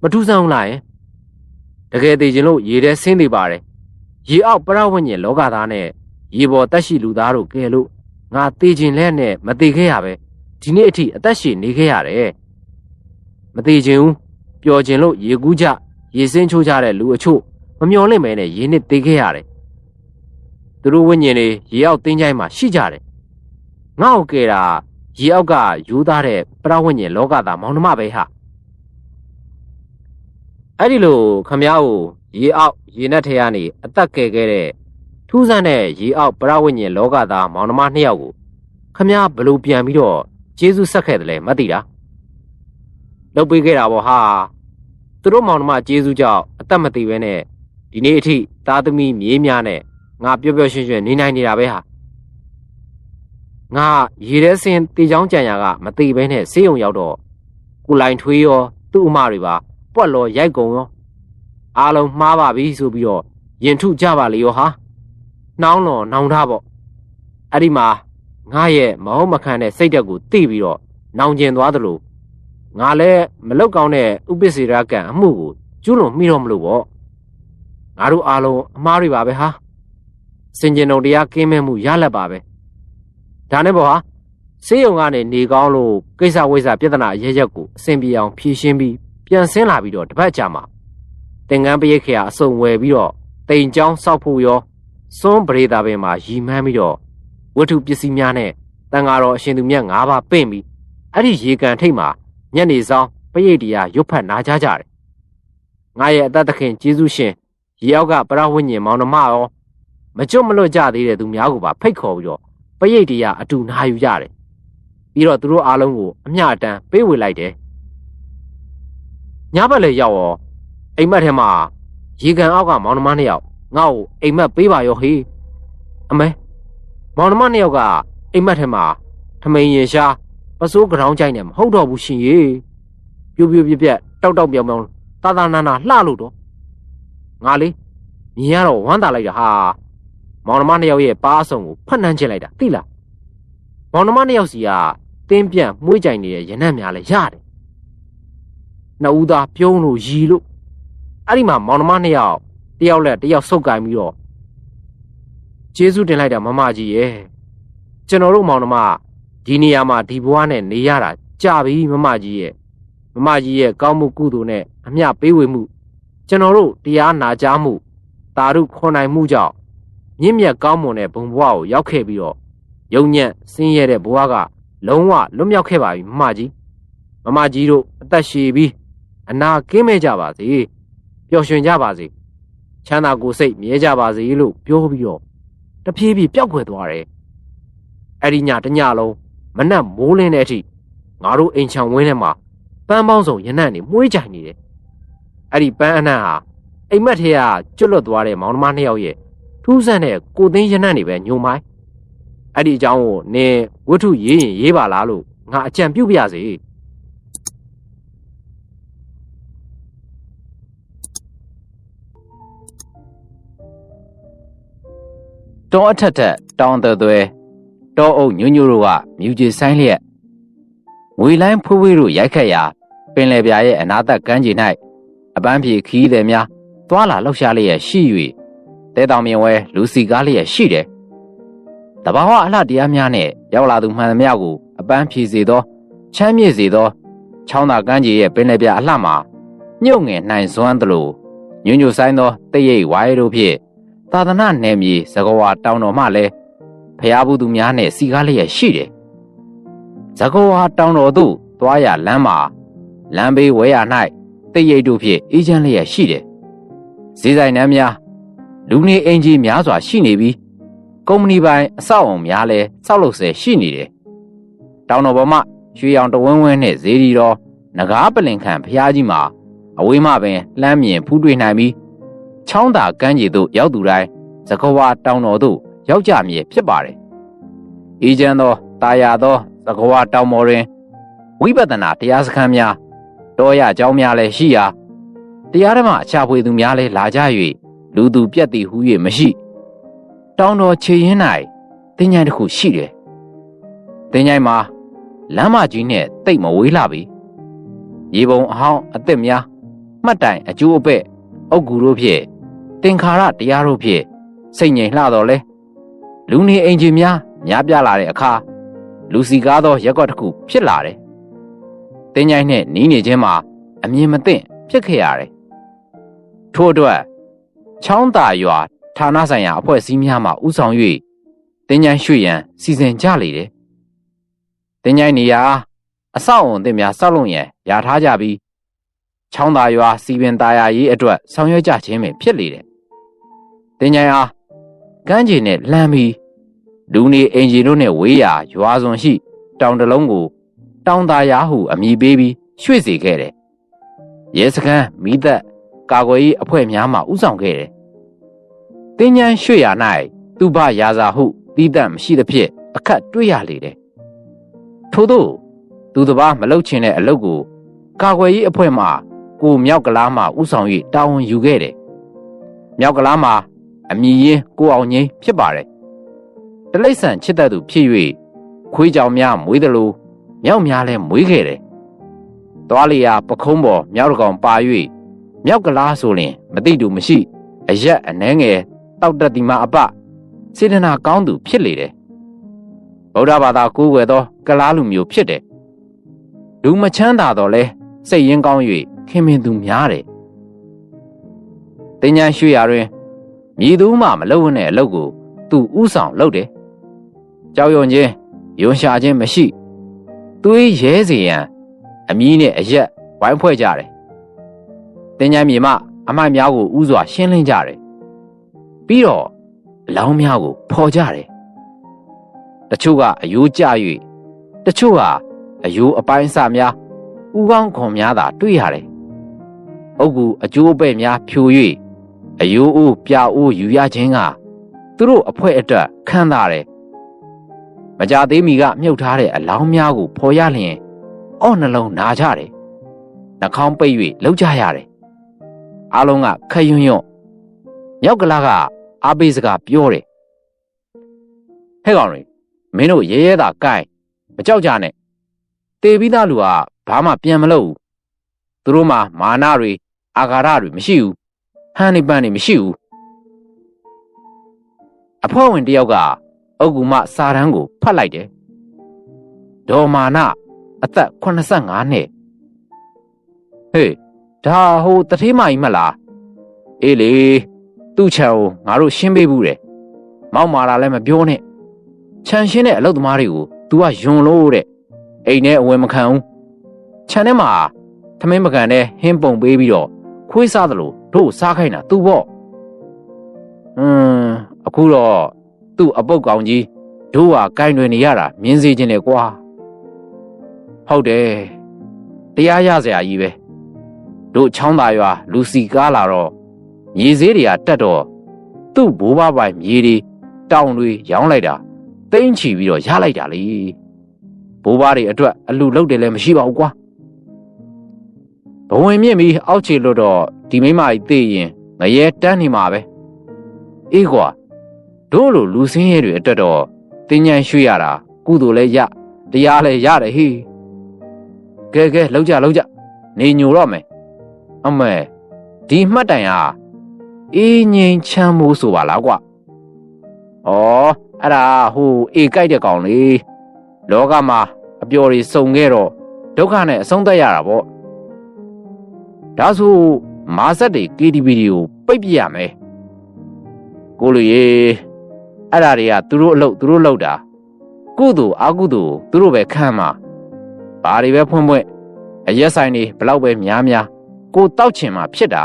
မထူးဆန်းဘူးလားယင်တကယ်သိချင်လို့ရေထဲဆင်းနေပါတယ်ရေအောက်ပရဝိညာဉ်လောကသားနဲ့ရေပေါ်တက်ရှိလူသားတို့ကဲလို့ငါသိချင်လဲနဲ့မသိခဲ့ရပဲဒီနေ့အထိအသက်ရှင်နေခဲ့ရတယ်မသိချင်ဘူးပျော်ချင်လို့ရေကူးကြရေစင်းချိုးကြတဲ့လူအချို့မမျော်လင့်မဲနဲ့ရေနစ်သိခဲ့ရတယ်သူတို့ဝိညာဉ်တွေရေအောက်တင်းချိုင်းမှာရှိကြတယ်ငါ့ကိုကဲတာရေအောက်ကယူသားတဲ့ပရဝိညာဉ်လောကသားမောင်နှမပဲဟာအဲ့ဒီလိုခမ ्या ကိုရေအောက်ရေနက်ထဲကနေအသက်ကယ်ခဲ့တဲ့ထူးဆန်းတဲ့ရေအောက်ပရဝိညာဉ်လောကသားမောင်နှမနှစ်ယောက်ကိုခမ ्या ဘလို့ပြန်ပြီးတော့ကျေးဇူးဆက်ခဲ့တယ်လဲမသိတာလုပ်ပေးခဲ့တာပေါ့ဟာသူတို့မောင်နှမကျေးဇူးကြောင့်အသက်မသေးပဲနဲ့ဒီနေ့အထိသားသမီးမြေးများနဲ့ငါပျော်ပျော်ရွှင်ရွှင်နေနိုင်နေတာပဲဟာငါရေထဲဆင်းတေချောင်းကြံရကမသေးပဲနဲ့ဆေးရုံရောက်တော့ကိုလိုင်ထွေးရောသူ့အမတွေပါပွက်လော်ရိုက်ကုန်ရောအားလုံးမှားပါပြီဆိုပြီးတော့ရင်ထုကြပါလေရောဟာနှောင်းလွန်နှောင်ထားပေါ့အဲ့ဒီမှာငါရဲ့မဟုတ်မခံတဲ့စိတ်ဓာတ်ကိုသိပြီးတော့နောင်ကျင်သွားသလိုငါလည်းမလောက်ကောင်းတဲ့ဥပ္ပစေရကံအမှုကိုကျူးလွန်မိတော့မလို့ပေါ့ငါတို့အားလုံးအမားတွေပါပဲဟာစင်ကြင်တော်တရားကင်းမဲ့မှုရလက်ပါပဲဒါနဲ့ပေါ့ဟာဆေးရုံကနေနေကောင်းလို့ကိစ္စဝိစ္စပြဿနာအရရက်ကိုအဆင်ပြေအောင်ဖြေရှင်းပြီးပြန်ဆင်းလာပြီးတော့တပတ်ကြာမှာသင်္ကန်းပရိတ်ခရာအစုံဝယ်ပြီးတော့တိမ်ချောင်းစောက်ဖို့ရော စွန်းပရိသတ်ပင်မှာရီမှန်းပြီးတော့ဝတ္ထုပစ္စည်းများနဲ့တန်ဃာတော်အရှင်သူမြတ်၅ပါးပင့်ပြီးအဲ့ဒီရေကန်ထိပ်မှာညနေဆောင်ပရိတ်တရားရွတ်ဖတ်နာကြတယ်ငါရဲ့အသက်သခင်ကျေးဇူးရှင်ရေအောက်ကပရဝိညာဉ်မောင်နှမရောမကျွတ်မလွတ်ကြသေးတဲ့သူများကိုပါဖိတ်ခေါ်ပြီးတော့ပရိတ်တရားအတူနာယူကြတယ်ပြီးတော့သူတို့အားလုံးကိုအမျှအတန်းပေးဝေလိုက်တယ်ညဘက်လေရောက်ရောအိမ်မက်ထဲမှာရေကန်အောက်ကမောင်နှမနှစ်ယောက်ငါ့ကိုအိမ်မက်ပေးပါရောဟေးအမဲမောင်နှမနှစ်ယောက်ကအိမ်မက်ထဲမှာထမိန်ရင်ရှားပစိုးကြောင်းကြိုက်နေမဟုတ်တော့ဘူးရှင်ရေပြိုပြက်တောက်ပြောင်ပြောင်တာတာနာနာလှလို့တော့ငါလေးမြင်ရတော့ဝမ်းသာလိုက်တာဟာမောင်နှမနှစ်ယောက်ရဲ့ပါအဆုံကိုဖတ်နှမ်းချလိုက်တာသိလားမောင်နှမနှစ်ယောက်စီကတင်းပြန့်မှုေးကြိုင်နေတဲ့ရနံ့များလည်းရတယ်နှစ်ဦးသားပြုံးလို့ရီလို့အဲ့ဒီမှာမောင်နှမနှစ်ယောက်တယောက်လက်တယောက်ဆုတ်ကင်ပြီးတော့ကျေးဇူးတင်လိုက်တာမမကြီးရဲ့ကျွန်တော်တို့မောင်နှမဒီနေရာမှာဒီဘဝနဲ့နေရတာကြာပြီမမကြီးရဲ့ကောင်းမှုကုသိုလ်နဲ့အမျှပေးဝေမှုကျွန်တော်တို့တရားနာကြားမှုတာရုခွန်နိုင်မှုကြောင့်မြင့်မြတ်ကောင်းမွန်တဲ့ဘုံဘဝကိုရောက်ခဲ့ပြီးတော့ယုံညံ့ဆင်းရဲတဲ့ဘဝကလုံးဝလွတ်မြောက်ခဲ့ပါပြီမမကြီးတို့အသက်ရှည်ပြီးအနာကင်းမဲ့ကြပါစေပျော်ရွှင်ကြပါစေချမ်းသာကိုယ်စိတ်မြဲကြပါစေလို့ပြောပြီးတော့တဖြည်းဖြည်းပျောက်ကွယ်သွားတယ်အဲ့ဒီညတညလုံးမနက်မိုးလင်းတဲ့အထိငါတို့အိမ်ချောင်ဝင်းထဲမှာပန်းပေါင်းစုံရနံ့နေမှုေးကြိုင်နေတယ်အဲ့ဒီပန်းအနှံ့ဟာအိမ်မက်ထဲကကျွတ်လွတ်သွားတဲ့မောင်နှမနှစ်ယောက်ရဲ့ထူးဆန်းတဲ့ကိုသိန်းရနံ့နေပဲညုံမိုင်းအဲ့ဒီအကြောင်းကိုနင်ဝတ္ထုရေးရင်ရေးပါလားလို့ငါအကြံပြုပြစေတောအထက်ထက်တောင်သွဲတောအုပ်ညွညွတို့ကမြူကြီးဆိုင်လျက်ငွေလိုင်းဖွေးဖွေးတို့ရိုက်ခတ်ရာပင်လယ်ပြာရဲ့အနာသက်ကမ်းခြေ၌အပန်းဖြေခီးသည်များသွာလာလှောက်ရှားလျက်ရှိ၍တဲတောင်မြင်ဝဲလူစီကားလျက်ရှိတယ်တဘာဝအလှတရားများနဲ့ရောက်လာသူမှန်သမျှကိုအပန်းဖြေစေသောချမ်းမြေ့စေသောချောင်းသာကမ်းခြေရဲ့ပင်လယ်ပြအလှမှာညှို့ငယ်နိုင်စွမ်းသလိုညွညွဆိုင်သောတရိပ်ဝိုင်းတို့ဖြင့်သာသနာနယ်မြေစကဝါတောင်တော်မှလည်းဖျားဘူးသူများနဲ့စီကားလျက်ရှိတယ်စကဝါတောင်တော်သို့သွားရလမ်းမှာလမ်းဘေးဝဲရ၌တရိပ်တို့ဖြင့်အေးချမ်းလျက်ရှိတယ်ဈေးဆိုင်နှမ်းများလူနေအင်ဂျီများစွာရှိနေပြီးကုမ္ပဏီပိုင်အဆောက်အုံများလည်းစောက်လုပ်ဆဲရှိနေတယ်တောင်တော်ပေါ်မှရွှေရောင်တဝင်းဝင်းနဲ့ဈေးဒီတော်နဂါးပလင်ခံဖျားကြီးမှာအဝေးမှပင်လှမ်းမြင်ဖူးတွေ့နိုင်ပြီးချောင်းသာကမ်းခြေသို့ရောက်သူတိုင်းစကဝါတောင်တော်သို့ရောက်ကြမည်ဖြစ်ပါတယ်အေးချမ်းသောတာယာသောစကဝါတောင်ပေါ်တွင်ဝိပဿနာတရားစခန်းများတောရကျောင်းများလည်းရှိရာတရားဓမ္မအချဖွေသူများလည်းလာကြ၍လူသူပြက်သည်ဟု၍မရှိတောင်တော်ခြေရင်း၌တင်းញိုင်းတစ်ခုရှိတယ်တင်းញိုင်းမှာလမ်းမကြီးနဲ့တိတ်မဝေးလာပြီရေပုံအဟောင်းအသစ်များမှတ်တိုင်အကျိုးအပဲ့အုတ်ဂူတို့ဖြင့်တင်္ခါရတရားတို့ဖြင့်စိတ်ငြိမ်လှတော်လဲလူနေအင်ဂျင်များပြားလာတဲ့အခါလူစီကားသောရက်ကွက်တစ်ခုဖြစ်လာတယ်တင်းញိုင်းနဲ့နီးနေခြင်းမှာအမြင်မသင့်ဖြစ်ခဲ့ရတယ်ထို့အတွက်ချောင်းသာရွာဌာနဆိုင်ရာအဖွဲ့အစည်းများမှဥဆောင်၍တင်းញိုင်းရွှေ့ရန်စီစဉ်ကြလေတယ်တင်းញိုင်းနေရာအဆောက်အုံသစ်များဆောက်လုပ်ရန်ယာထားကြပြီးချောင်းသာရွာစီပင်သားယာရေးအတွက်ဆောင်ရွက်ကြခြင်းပင်ဖြစ်လေတယ်တင်းញိုင်းအားကမ်းခြေနဲ့လှမ်းပြီးလူနေအင်ဂျီတို့နဲ့ဝေးရာရွာစွန်ရှိတောင်တလုံးကိုတောင်သာယာဟုအမည်ပေးပြီးရွှေ့စေခဲ့တယ်ရဲစခန်းမိသက်ကာကွယ်ရေးအဖွဲ့များမှဥဆောင်ခဲ့တယ်တင်းញိုင်းရွှေ့ရာ၌သူဘရာဇာဟုတီးတန့်မရှိသဖြင့်အခက်တွေ့ရလေတယ်ထို့သောသူတစ်ပါးမလုပ်ချင်တဲ့အလုပ်ကိုကာကွယ်ရေးအဖွဲ့မှကိုမြောက်ကလားမှဥဆောင်၍တာဝန်ယူခဲ့တယ်မြောက်ကလားမှာအမည်ရင်းကိုအောင်ငိမ့်ဖြစ်ပါတယ်တလိษံချစ်တတ်သူဖြစ်၍ခွေးကြောင်များမွေးသလိုမြောက်များလည်းမွေးခဲ့တယ်သွားလျာပခုံးပေါ်မြောက်တကောင်ပါ၍မြောက်ကလားဆိုရင်မသိတူမရှိအရက်အနှဲငယ်တောက်တတိမအပစေတနာကောင်းသူဖြစ်လေတယ်ဗုဒ္ဓဘာသာကိုးကွယ်သောကလားလူမျိုးဖြစ်တယ်လူမချမ်းသာတော့လဲစိတ်ရင်းကောင်း၍ခင်မင်သူများတယ်တင်းញိုင်းရွှေရာတွင် မည်သူမှမလုပ်နဲ့အလုပ်ကိုသူဥဆောင်လုပ်တယ်ကြောက်ရွံ့ခြင်းယွန်ရှာခြင်းမရှိသွေးရဲစေရန်အမီးနဲ့အရက်ဝိုင်းဖွဲ့ကြတယ်တင်ញမ်းမြေမှအမိုက်များကိုဥစွာရှင်းလင်းကြတယ်ပြီးတော့အလောင်းများကိုဖော်ကြတယ်တချို့ကအယိုးကျ၍တချို့ကအယိုးအပိုင်းအစများဥကောင်းခွန်များသာတွေ့ရတယ်အုတ်ကူအကျိုးပဲ့များဖြို၍အယိုးအိုးပြအိုးယူရခြင်းကသူတို့အဖွဲအတွက်ခံစားတယ်မကြသေးမီကမြုပ်ထားတဲ့အလောင်းများကိုဖော်ရလျင်အော့နှလုံးနာကြတယ်နှာခေါင်းပိတ်၍လှုပ်ကြရတယ်အားလုံးကခက်ရွံ့ရွံ့မြောက်ကလာကအားပေးစကားပြောတယ်ဟဲ့ကောင်တွေမင်းတို့ရဲရဲသာကိုင်းမကြောက်ကြနဲ့တေပြီးသားလူကဘာမှပြန်မလုပ်ဘူးသူတို့မှာမာနတွေအာဃာတတွေမရှိဘူးဟန်နေပန်းနေမရှိဘူးအဖွဲ့ဝင်တယောက်ကအုတ်ကူမစာတန်းကိုဖတ်လိုက်တယ်ဒေါ်မာနအသက်85နှစ်ဟေးဒါဟိုတထေးမကြီးမလားအေးလေသူ့ချံကိုငါတို့ရှင်းပေးဘူးတယ်မောက်မာလာလည်းမပြောနဲ့ခြံရှင်းတဲ့အလုပ်သမားတွေကို तू ကယွန်လို့တဲ့အိမ်ထဲအဝင်မခံဘူးခြံထဲမှာသမင်းမကန်နဲ့ဟင်းပုံပေးပြီးတော့ခွေးစားသလိုတို့စားခိုင်းတာ तू ပေါ့အခုတော့သူ့အပုတ်ကောင်ကြီးတို့ဟာကိုင်းတွင်နေရတာမြင်စေခြင်းလေကွာဟုတ်တယ်တရားရစရာကြီးပဲတို့ချောင်းသာရွာလူစီကားလာတော့မြေဈေးတွေကတက်တော့သူ့ဘိုးဘပိုင်မြေတွေတောင်တွေရောင်းလိုက်တာတိမ့်ချီပြီးတော့ရလိုက်တာလေဘိုးဘတွေအတွက်အလူလုတ်တယ်လည်းမရှိပါဘူးကွာဘဝင်မြင့်ပြီးအောက်ခြေလို့တော့ဒီမိမကြီးသိရင်ငရဲတန်းနေမှာပဲအေးကွာတို့လိုလူစင်းရဲတွေအတွက်တော့တင်းញံရွှေ့ရတာကုသိုလ်လည်းရတရားလည်းရတယ်ဟေးကဲလောက်ကြနေညိုတော့မယ်အမေဒီမှတ်တိုင်ဟာအေးငိမ်ချမ်းမိုးဆိုပါလားကွာဩအဲ့ဒါဟိုအေးကြိုက်တဲ့ကောင်လေလောကမှာအပျော်တွေစုံခဲ့တော့ဒုက္ခနဲ့အဆုံးသတ်ရတာပေါ့ဒါဆိုမာဆက်တွေ KTV တွေကိုပိတ်ပြရမယ်ကိုလူရေအဲ့ဒါတွေကသူတို့အလုပ်သူတို့လုပ်တာကုသိုလ်အကုသိုလ်သူတို့ပဲခံမှာဘာတွေပဲဖွင့်အရက်ဆိုင်တွေဘလောက်ပဲများကိုတောက်ချင်မှဖြစ်တာ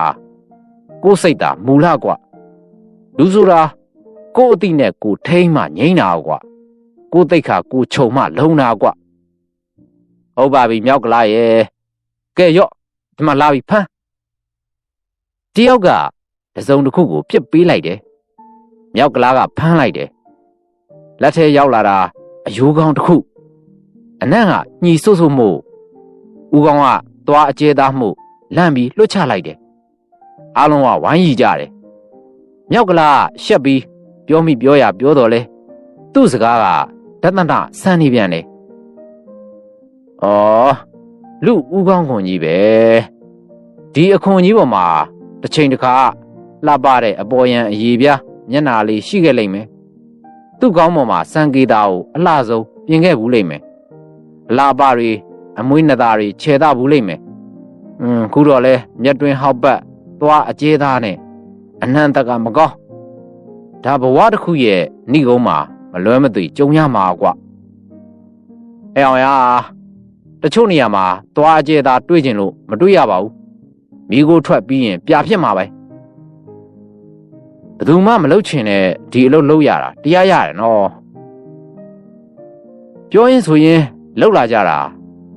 ကိုစိတ်သာမူလကွာလူဆိုတာကိုအတိနဲ့ကိုထိမ့်မှငိမ့်တာကွာကိုတိတ်ခါကိုခြုံမှလုံတာကွာဟုတ်ပါပြီမြောက်ကလားရဲ့ကဲရော့ဒီမှာလာပြီဖမ်းတယောက်ကတစုံတစ်ခုကိုပြစ်ပေးလိုက်တယ်မြောက်ကလားကဖမ်းလိုက်တယ်လက်ထဲရောက်လာတာအယိုးကောင်းတစ်ခုအနံ့ကညှီဆုပ်မှုဦးကောင်းကသွားအကျဲသားမှုလန့်ပြီးလွှတ်ချလိုက်တယ်အားလုံးကဝိုင်းရီကြတယ်မြောက်ကလားရှက်ပြီးပြောမိပြောရပြောတော်လဲသူ့စကားကဒသနဆန်းနေပြန်တယ်ဩလူဦးကောင်းခွန်ကြီးပဲဒီအခွန်ကြီးပေါ်မှာတစ်ချိန်တစ်ခါလှပတဲ့အပေါ်ယံအည်ပြားမျက်နာလေးရှိခဲ့လိမ့်မယ်သူ့ကောင်းပေါ်မှာစံကေတာကိုအလှဆုံးပြင်ခဲ့ဘူးလိမ့်မယ်အလှပတွေအမွှေးနှသားတွေခြေသားဘူးလိမ့်မယ်ခုတော့လဲမျက်တွင်ဟောက်ပတ်သွားအကျဲသားနဲ့အနှံ့တက်ကမကောင်းဒါဘဝတစ်ခုရဲ့ဏိကုံးမှာမလွဲမသွေကြုံရမှာကွာအဲအောင်ရတချို့နေရာမှာသွားအကျဲသားတွေ့ကျင်လို့မတွေ့ရပါဘူးမိကိုထွက်ပြီးရင်ပြဖြစ်မှာပဲဘယ်သူမှမလုပ်ချင်တဲ့ဒီအလုပ်လုပ်ရတာတရားရတယ်နော်ပြောရင်ဆိုရင်လောက်လာကြတာ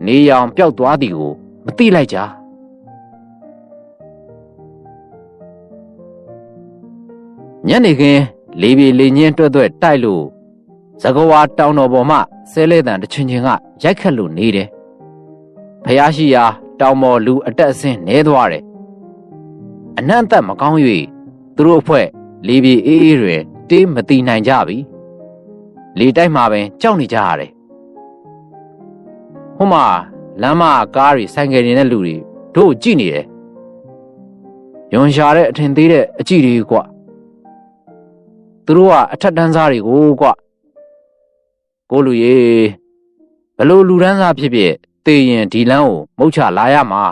နေရောင်ပျောက်သွားသည်ကိုမသိလိုက်ကြညနေခင်းလေပြေလေညင်းတွဲ့တွဲ့တိုက်လို့သကဝါတောင်တော်ပေါ်မှဆဲလဲတန်တချင်ချင်ကရိုက်ခတ်လို့နေတယ်ဖျားရှိရာတောင်ပေါ်လူအတက်အဆင်းနေသွားတယ်အနှံ့သက်မကောင်း၍သူတို့အဖွဲ့လေပြေအေးအေးတွေတေးမတိနိုင်ကြပြီလေတိုက်မှာပင်ကြောက်နေကြရတယ်ဟိုမှာလမ်းမကားတွေဆိုင်ကယ်နေတဲ့လူတွေတို့ကြည့်နေတယ်ယွန်ရှာတဲ့အထင်သေးတဲ့အကြည့်တွေကွသူတို့ကအထက်တန်းစားတွေကိုကွကိုလူရေဘလို့လူတန်းစားဖြစ်ဖြစ်သေရင်ဒီလမ်းကိုမုတ်ချလာရမှာ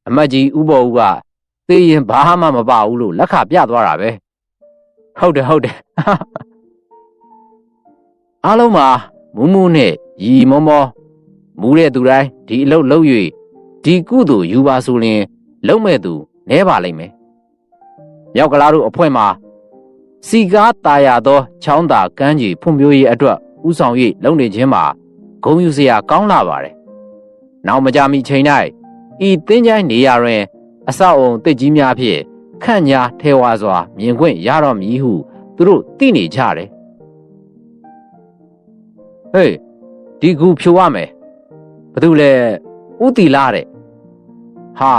အမတ်ကြီးဥပေါ်ဦးကသေရင်ဘာမှမပါဘူးလို့လက်ခပြသွားတာပဲ ဟုတ်တယ်အားလုံးမှာမူးမူးနဲ့ရီမောမောမူးတဲ့သူတိုင်းဒီအလုပ်လုပ်၍ဒီကုသိုလ်ယူပါဆိုရင်လုံးမဲ့သူနဲပါလိမ့်မယ်မြောက်ကလားတို့အဖွဲ့မှာစီကားตายရသောချောင်းသာကမ်းခြေဖွံ့ဖြိုးရေးအတွက်ဥဆောင်၍လုပ်နေခြင်းမှာဂုဏ်ယူစရာကောင်းလာပါတယ်နောက်မကြမီချိန်၌ဤသင်္ချိုင်းနေရာတွင်အဆောက်အုံတစ်ကြီးများဖြင့်ခန့်ညာထဲဝါစွာမြင်ခွင့်ရတော့မည်ဟုသူတို့သိနေကြတယ်ဟေးဒီကူဖြိုရမယ်ဘာလို့လဲဥတီလာတဲ့ဟာ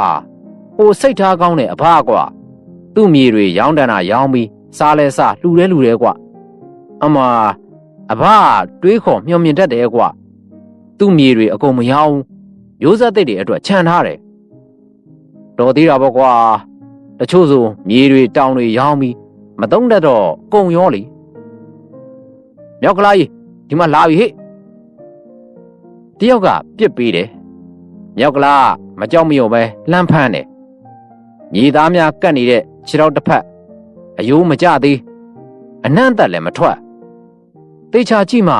ဟိုစိတ်ထားကောင်းတဲ့အဖကွာသူ့မြေတွေရောင်းတန်းတာရောင်းပြီးစားလဲစားလှူလဲကွာအမအဖတွေးခေါ်မျှော်မြင်တတ်တယ်ကွာသူ့မြေတွေအကုန်မရောင်းရိုးစက်သိတွေအတွက်ခြံထားတယ်တော်သေးတာပေါ့ကွာတချို့ဆိုမြေတွေတောင်တွေရောင်းပြီးမသုံးတတ်တော့ကုန်ရောလေမြောက်ကလားကြီးဒီမှာလာပြီဟဲ့တယောက်ကပြစ်ပေးတယ်မြောက်ကလားမကြောက်မရွံ့ပဲလှမ်းဖမ်းတယ်မြေသားများကတ်နေတဲ့ခြေထောက်တစ်ဖက်အယိုးမကျသေးအနှံ့သက်လည်းမထွက်သေချာကြည့်မှ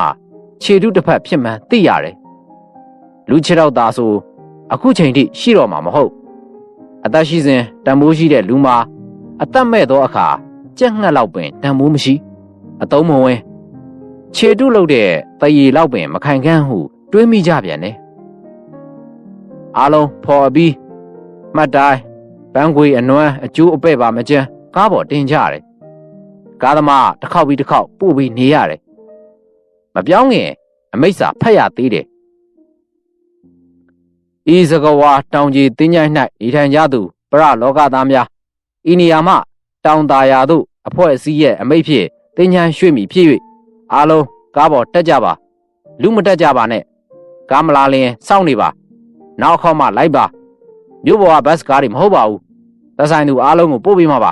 ခြေတုတစ်ဖက်ဖြစ်မှန်းသိရတယ်လူခြေထောက်သားဆိုအခုချိန်ထိရှိတော့မှာမဟုတ်အသက်ရှိစဉ်တန်မိုးရှိတဲ့လူမှာအသက်မဲ့သောအခါကြက်ငှက်လောက်ပင်တန်မိုးမရှိအသုံးမဝင်ခြေတုလုပ်တဲ့တရေလောက်ပင်မခိုင်ခန့်ဟုတွေးမိကြပြန်တယ်အားလုံးဖော်ပြီးမှတ်တိုင်းပန်းခွေအနွမ်းအကျိုးအပဲ့ပါမကျန်းကားပေါ်တင်ကြတယ်ကားသမားတစ်ခေါက်ပြီးတစ်ခေါက်ပို့ပြီးနေရတယ်မပြောင်းခင်အမိစ္ဆာဖတ်ရသေးတယ်ဤစကဝါတောင်ကြီးတင်းကြိုင်၌နေထိုင်ကြသူပရလောကသားများဤနေရာမှတောင်သာယာသို့အဖွဲ့အစည်းရဲ့အမိတ်ဖြင့်တင်းကြိုင်ရွှေ့မိဖြစ်၍အားလုံးကားပေါ်တက်ကြပါလူမတက်ကြပါနဲ့ကားမလာလျင်စောင့်နေပါနောက်ခေါက်မှလိုက်ပါမြို့ပေါ်ကဘတ်စ်ကားတွေမဟုတ်ပါဘူးသက်ဆိုင်သူအားလုံးကိုပို့ပေးမှာပါ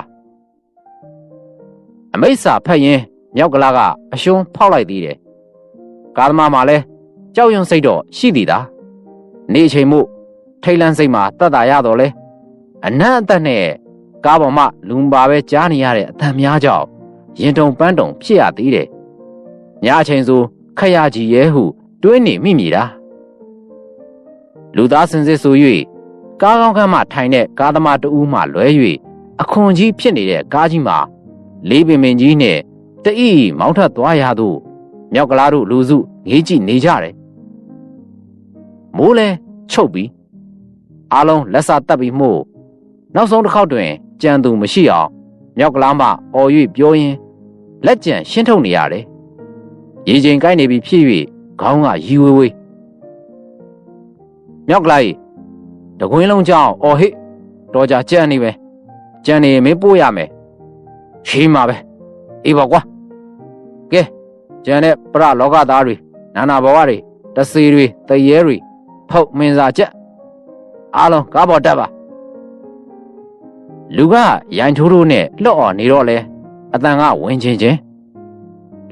အမိစ္ဆာဖတ်ရင်မြောက်ကလားကအရှုံးဖောက်လိုက်သေးတယ်ကားသမားမှလည်းကြောက်ရွံ့စိတ်တော့ရှိသေးတာနေချိန်မို့ထိတ်လန့်စိတ်မှာတတ်တာရတော့လဲအနံ့အသက်နဲ့ကားပေါ်မှလူမပါပဲကြားနေရတဲ့အသံများကြောင့်ရင်တုံပန်းတုံဖြစ်ရသေးတယ်ညအချိန်ဆိုခက်ရကြီးရဲဟုတွေးနေမိမိတာလူသားစင်စစ်ဆို၍ကားကောင်းခန်းမှထိုင်တဲ့ကားသမားတဦးမှလွဲ၍အခွန်ကြီးဖြစ်နေတဲ့ကားကြီးမှာလေးပင်ပင်ကြီးနဲ့တအီမောင်းထက်သွားရသို့မြောက်ကလားတို့လူစုငေးကြည့်နေကြတယ်မိုးလဲချုပ်ပြီးအားလုံးလက်စတက်ပြီးမှုနောက်ဆုံးတစ်ခေါက်တွင်ကြံသူမရှိအောင်မြောက်ကလားမှအော်၍ပြောရင်းလက်ကျန်ရှင်းထုတ်နေရတယ်ရေချိန်ကိုက်နေပြီဖြစ်၍ခေါင်းကရီဝေးဝေးမြောက်ကလားတကွင်းလုံးကြောင်းအော်ဟိတော်ကြကြံနေပဲကြံနေမင်းပို့ရမယ်ရှိမှာပဲအေးပါကွာကဲကြံတဲ့ပရလောကသားတွေနာနာဘဝတွေတစေတွေတရေတွေဖုတ်မင်းစာချက်အားလုံးကားပေါ်တက်ပါလူကရိုင်ထိုးထိုးနဲ့လွတ်အော်နေတော့လဲအတန်ကဝင်ချင်း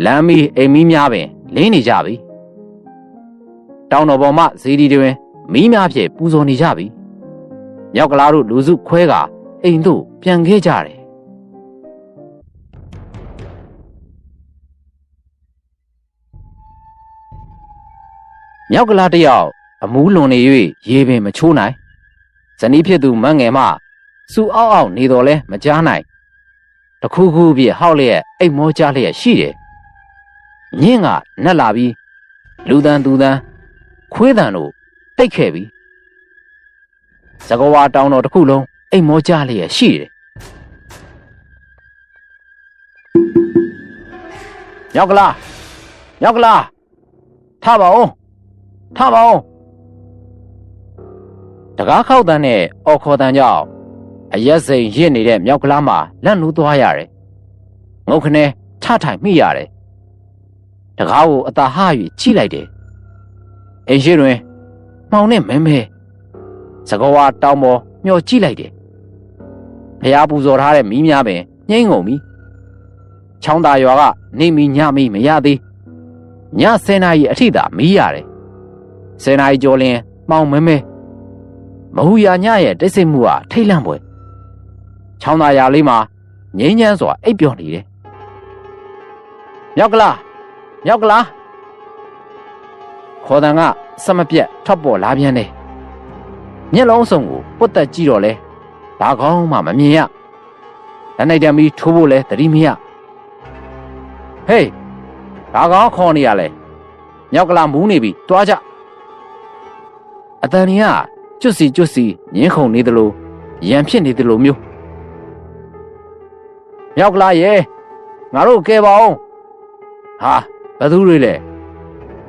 လမ်းမီအိမ်မီးများပင်လင်းနေကြပြီတောင်တော်ပေါ်မှဇီဒီတွင်မီးများဖြင့်ပူဇော်နေကြပြီမြောက်ကလားတို့လူစုခွဲကအိမ်သို့ပြန်ခဲ့ကြတယ်မြောက်ကလားတယောက်အမူးလွန်နေ၍ရေပင်မချိုးနိုင်ဇနီးဖြစ်သူမငယ်မှစူအောက်အောက်နေတော်လဲမကြားနိုင်တခုခုပြဟောက်လျက်အိမ်မောကြလျက်ရှိတယ်ညင်းကနက်လာပြီးလူတန်းသူတန်းခွေးတန်းတို့တိတ်ခဲ့ပြီစကဝါတောင်တော်တစ်ခုလုံးအိမ်မောကြလျက်ရှိတယ်မြောက်ကလားထပါဦးတကားခောက်တန်းနဲ့အော်ခေါ်တန်းကြောင့်အရက်စိန်ရစ်နေတဲ့မြောက်ကလားမှာလက်နူးသွားရတယ်ငုတ်ခနဲထထိုင်မိရတယ်တကားကိုအသာဟ၍ကြည့်လိုက်တယ်အိမ်ရှိတွင်မှောင်နဲ့မဲစကဝါတောင်ပေါ်မျောကြည့်လိုက်တယ်ဖျားပူဇော်ထားတဲ့မီးများပင်ငိမ့်ငုံပြီချောင်းသာရွာကနေမီညမီမရသေးည10 နာရီအထိသာမီးရတယ်10 နာရီကျော်လင်မှောင်မဲမဟူရညရဲ့တိတ်ဆိတ်မှုဟာထိတ်လန့်ပွဲချောင်းသာရွာလေးမှာငြိမ်းချမ်းစွာအိပ်ပျော်နေတယ် မြောက်ကလားခေါ်တန်ကစမပြတ်ထွက်ပေါ်လာပြန်တယ်မျက်လုံးစုံကိုပုတ်တက်ကြည့်တော့လဲဘာကောင်းမှမမြင်ရလက်နိုင်တမီထိုးဖို့လဲသတိမရဟေးဘာကောင်းခေါ်နေရလဲမြောက်ကလားမူးနေပြီတွားကြအတန်ကြီးကကျွတ်စီငင်းခုန်နေသလိုရံဖြစ်နေသလိုမျိုးမြောက်ကလားရဲ့ငါတို့ကဲပါအောင်ဟာဘသူတွေလဲ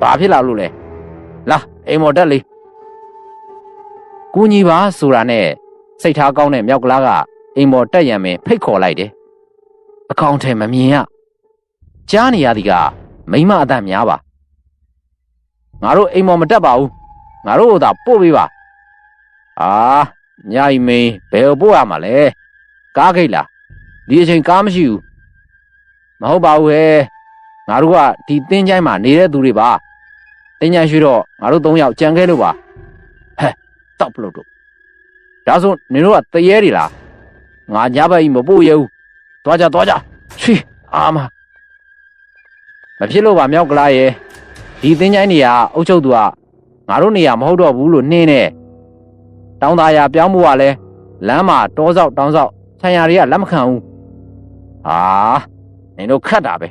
ဘာဖြစ်လာလို့လဲလာအိမ်မော်တက်လေကူညီပါဆိုတာနဲ့စိတ်ထားကောင်းတဲ့မြောက်ကလားကအိမ်မော်တက်ရံမင်းဖိတ်ခေါ်လိုက်တယ်အကောင့်ထဲမမြင်ရကြားနေရသည်ကမိမအတန်များပါငါတို့အိမ်မော်မတက်ပါဘူးငါတို့သာပို့ပေးပါအာညိုင်မင်းဘယ်ပို့ရမှာလဲကားခိတ်လားဒီအချိန်ကားမရှိဘူးမဟုတ်ပါဘူးဟဲ့ငါတို့ကဒီတင်းချိုင်းမှာနေတဲ့သူတွေပါတင်းချိုင်းရွှေတော့ငါတို့၃ယောက်ကြံခဲ့လို့ပါဟဲ့တောက်ပလို့တို့ဒါဆိုနင်တို့ကတရေတွေလားငါညဘက်ကြီးမပို့ရဘူးသွားကြချွေအာမမဖြစ်လို့ပါမြောက်ကလားရဲ့ဒီတင်းချိုင်းနေရအုပ်ချုပ်သူကငါတို့နေရမဟုတ်တော့ဘူးလို့နှင်းနေတောင်းသားရပြောင်းမှုကလည်းလမ်းမှာတောဆောက်တောင်းဆောက်ဆံရတွေကလက်မခံဘူးဟာနင်တို့ခတ်တာပဲ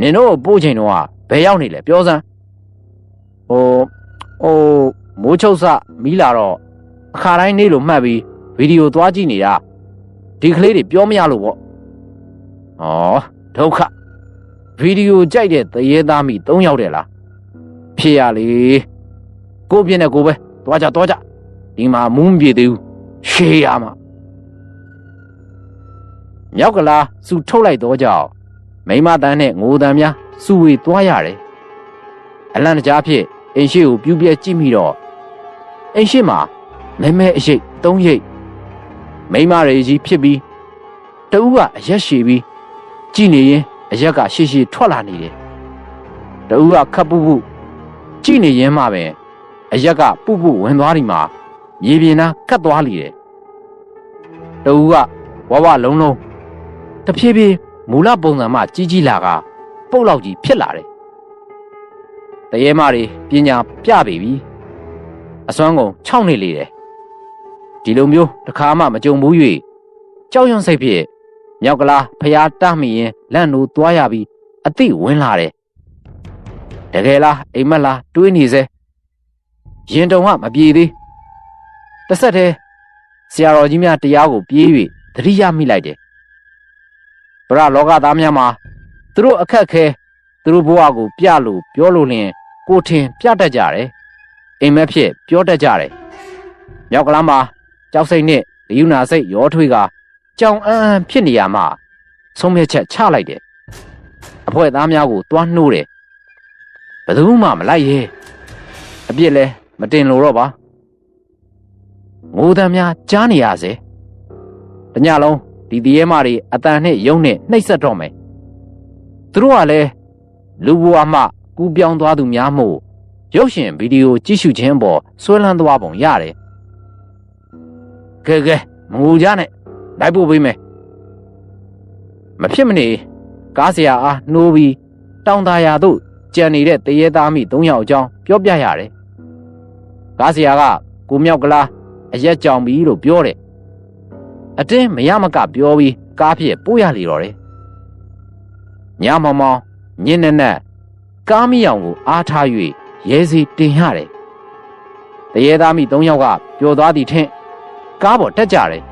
နင်တို့ပို့ချိန်တော့ဘယ်ရောက်နေလဲပြောစမ်းဟိုမိုးချုပ်စမီးလာတော့အခါတိုင်းနေလို့မှတ်ပြီးဗီဒီယိုသွားကြည့်နေတာဒီကလေးတွေပြောမရလို့ပေါ့ဩဒုက္ခဗီဒီယိုကြိုက်တဲ့တရေသားမိ၃ယောက်တယ်လားဖြစ်ရလေကိုပြင်းနဲ့ကိုပဲသွားကြဒီမှာမူးမပြေသေးဘူးရှေးရမှာမြောက်ကလားစူထုတ်လိုက်တော့ကြောင့်မိမတန်းနဲ့ငိုတန်းများစူဝေသွားရတယ်အလန့်တကြားဖြစ်အိမ်ရှိကိုပြူးပြဲကြည့်မိတော့အိမ်ရှိမှာမဲအရိပ်၃ရိပ်မိမရေကြီးဖြစ်ပြီးတဦးကအရက်ရှည်ပြီးကြည်နေရင်အရက်ကရှည်ထွက်လာနေတယ်တဦးကခပ်ပူကြည်နေရင်မှပဲအရက်ကပူဝင်သွားဒီမှာမြေပြင်နာကတ်သွားလိတယ်တဦးကဝလုံးတဖြည်းဖြည်းမူလပုံစံမှကြီးလာကပုတ်လောက်ကြီးဖြစ်လာတယ်တရေမတွေပညာပြပေပြီအစွမ်းကုန်6နှစ်လေတယ်ဒီလိုမျိုးတစ်ခါမှမကြုံဘူး၍ကြောက်ရွံ့စိတ်ဖြင့်မြောက်ကလားဖျားတမိရင်လန့်လို့သွားရပြီးအသိဝင်လာတယ်တကယ်လားအိမ်မက်လားတွေးနေစေရင်တုံကမပြေသေးတစ်ဆက်တည်းဆရာတော်ကြီးများတရားကိုပြေး၍သတိရမိလိုက်တယ်ဗရလောကသားများမှာသူတို့အခက်ခဲသူတို့ဘဝကိုပြလို့ပြောလို့လျင်ကိုထင်ပြတတ်ကြတယ်အိမ်မက်ဖြစ်ပြောတတ်ကြတယ်မြောက်ကလားမှာကြောက်စိတ်နဲ့လယူနာစိတ်ရောထွေးကကြောင်အန်းဖြစ်နေရမှဆုံးဖြတ်ချက်ချလိုက်တယ်အဖွဲသားများကိုတွားနှိုးတယ်ဘယ်သူမှမလိုက်ရဲ့အပြစ်လဲမတင်လို့တော့ပါငိုတမ်းများကြားနေရစေတညလုံးဒီတရေမတွေအတန်နဲ့ယုံနဲ့နှိပ်စက်တော့မယ်သူတို့ကလည်းလူဘဝမှကူးပြောင်းသွားသူများမို့ရုပ်ရှင်ဗီဒီယိုကြည့်ရှုခြင်းပေါ်ဆွဲလန်းသွားပုံရတယ်ကဲမငိုကြနဲ့လိုက်ပို့ပေးမယ်မဖြစ်မနေကားဆရာအားနှိုးပြီးတောင်သာယာသို့ကြံနေတဲ့တရေသားမိ၃ယောက်အကြောင်းပြောပြရတယ်ကားဆရာကကိုမြောက်ကလားအရက်ကြောင်ပြီလို့ပြောတယ်အတင်းမရမကပြောပြီးကားဖြစ်ပို့ရလေတော့တယ်ညမောင်ညင်းနဲ့ကားမီးအောင်ကိုအားထား၍ရဲစီတင်ရတယ်တရေသားမိ၃ယောက်ကပျော်သွားသည်ထင်ကားပေါ်တက်ကြတယ်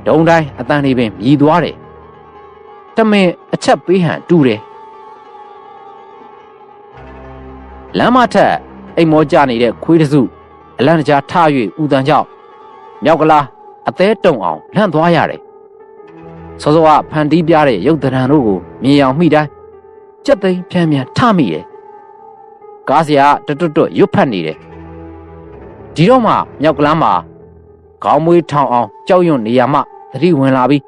ဒုံတိုင်းအတန်လေးပင်မြည်သွားတယ်တမင်အချက်ပေးဟန်တူတယ်လမ်းမထက်အိမ်မောကျနေတဲ့ခွေးတစုအလန့်တကြားထ၍ဥတန်ကြောင့်မြောက်ကလားအသေးတုံအောင်လန့်သွားရတယ်စောစောကဖန်တီးပြတဲ့ရုပ်သဏ္ဍာန်တို့ကိုမြင်အောင်မိတိုင်းကြက်သိမ်းဖြန်းထမိတယ်ကားစရာတွတ်ရွတ်ဖတ်နေတယ်ဒီတော့မှမြောက်ကလားမှာခေါင်းမွေးထောင်အောင်ကြောက်ရွံ့နေရမှသတိဝင်လာပြီး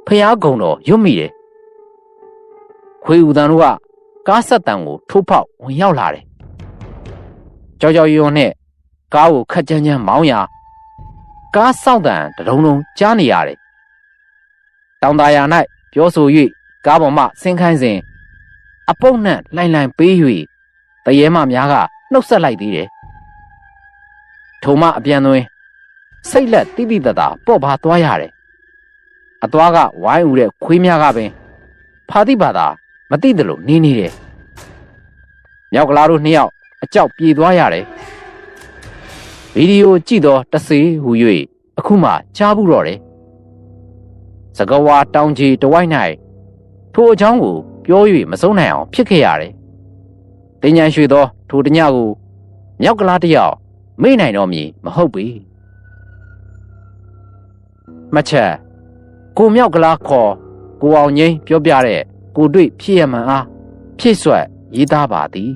ဖျားကုံတော်ရွတ်မိတယ်ခွေးဥတန်တို့ကကားဆက်တံကိုထိုးဖောက်ဝင်ရောက်လာတယ်ကြောက်ရွံ့နဲ့ကားကိုခက်ကြမ်းမောင်းရကားစောင့်တံတဒုံကြားနေရတယ်တောင်သာယာ၌ပြောဆို၍ကားပေါ်မှဆင်းခိုင်းစဉ် အပုပ်နဲ့လှိုင်လှိုင်ပေး၍တရေမများကနှုတ်ဆက်လိုက်သေးတယ်ထိုမှအပြန်သွင်းစိတ်လက်တိတိတတ်တာပေါ့ပါသွားရတယ်အသွားကဝိုင်းဦးတဲ့ခွေးများကပင်ဖာတိပါတာမသိတယ်လို့နေနေတယ်မြောက်ကလားတို့နှစ်ယောက်အကြောက်ပြေးသွားရတယ်ဗီဒီယိုကြည့်တော့တဆေးဟူ၍အခုမှကြားဘူးတော့တယ်စကဝါတောင်ကြီးတဝိုက်၌ထိုအကြောင်းကိုပြော၍မဆုံးနိုင်အောင်ဖြစ်ခဲ့ရတယ်တင်ညာရွှေသောထိုတညကိုမြောက်ကလားတယောက်မေ့နိုင်တော့မည်မဟုတ်ပေမှတ်ချက်ကိုမြောက်ကလားခေါ်ကိုအောင်ငိမ့်ပြောပြတဲ့ကိုတွေ့ဖြစ်ရမှန်အားဖြည့်ဆွတ်ရေးသားပါသည်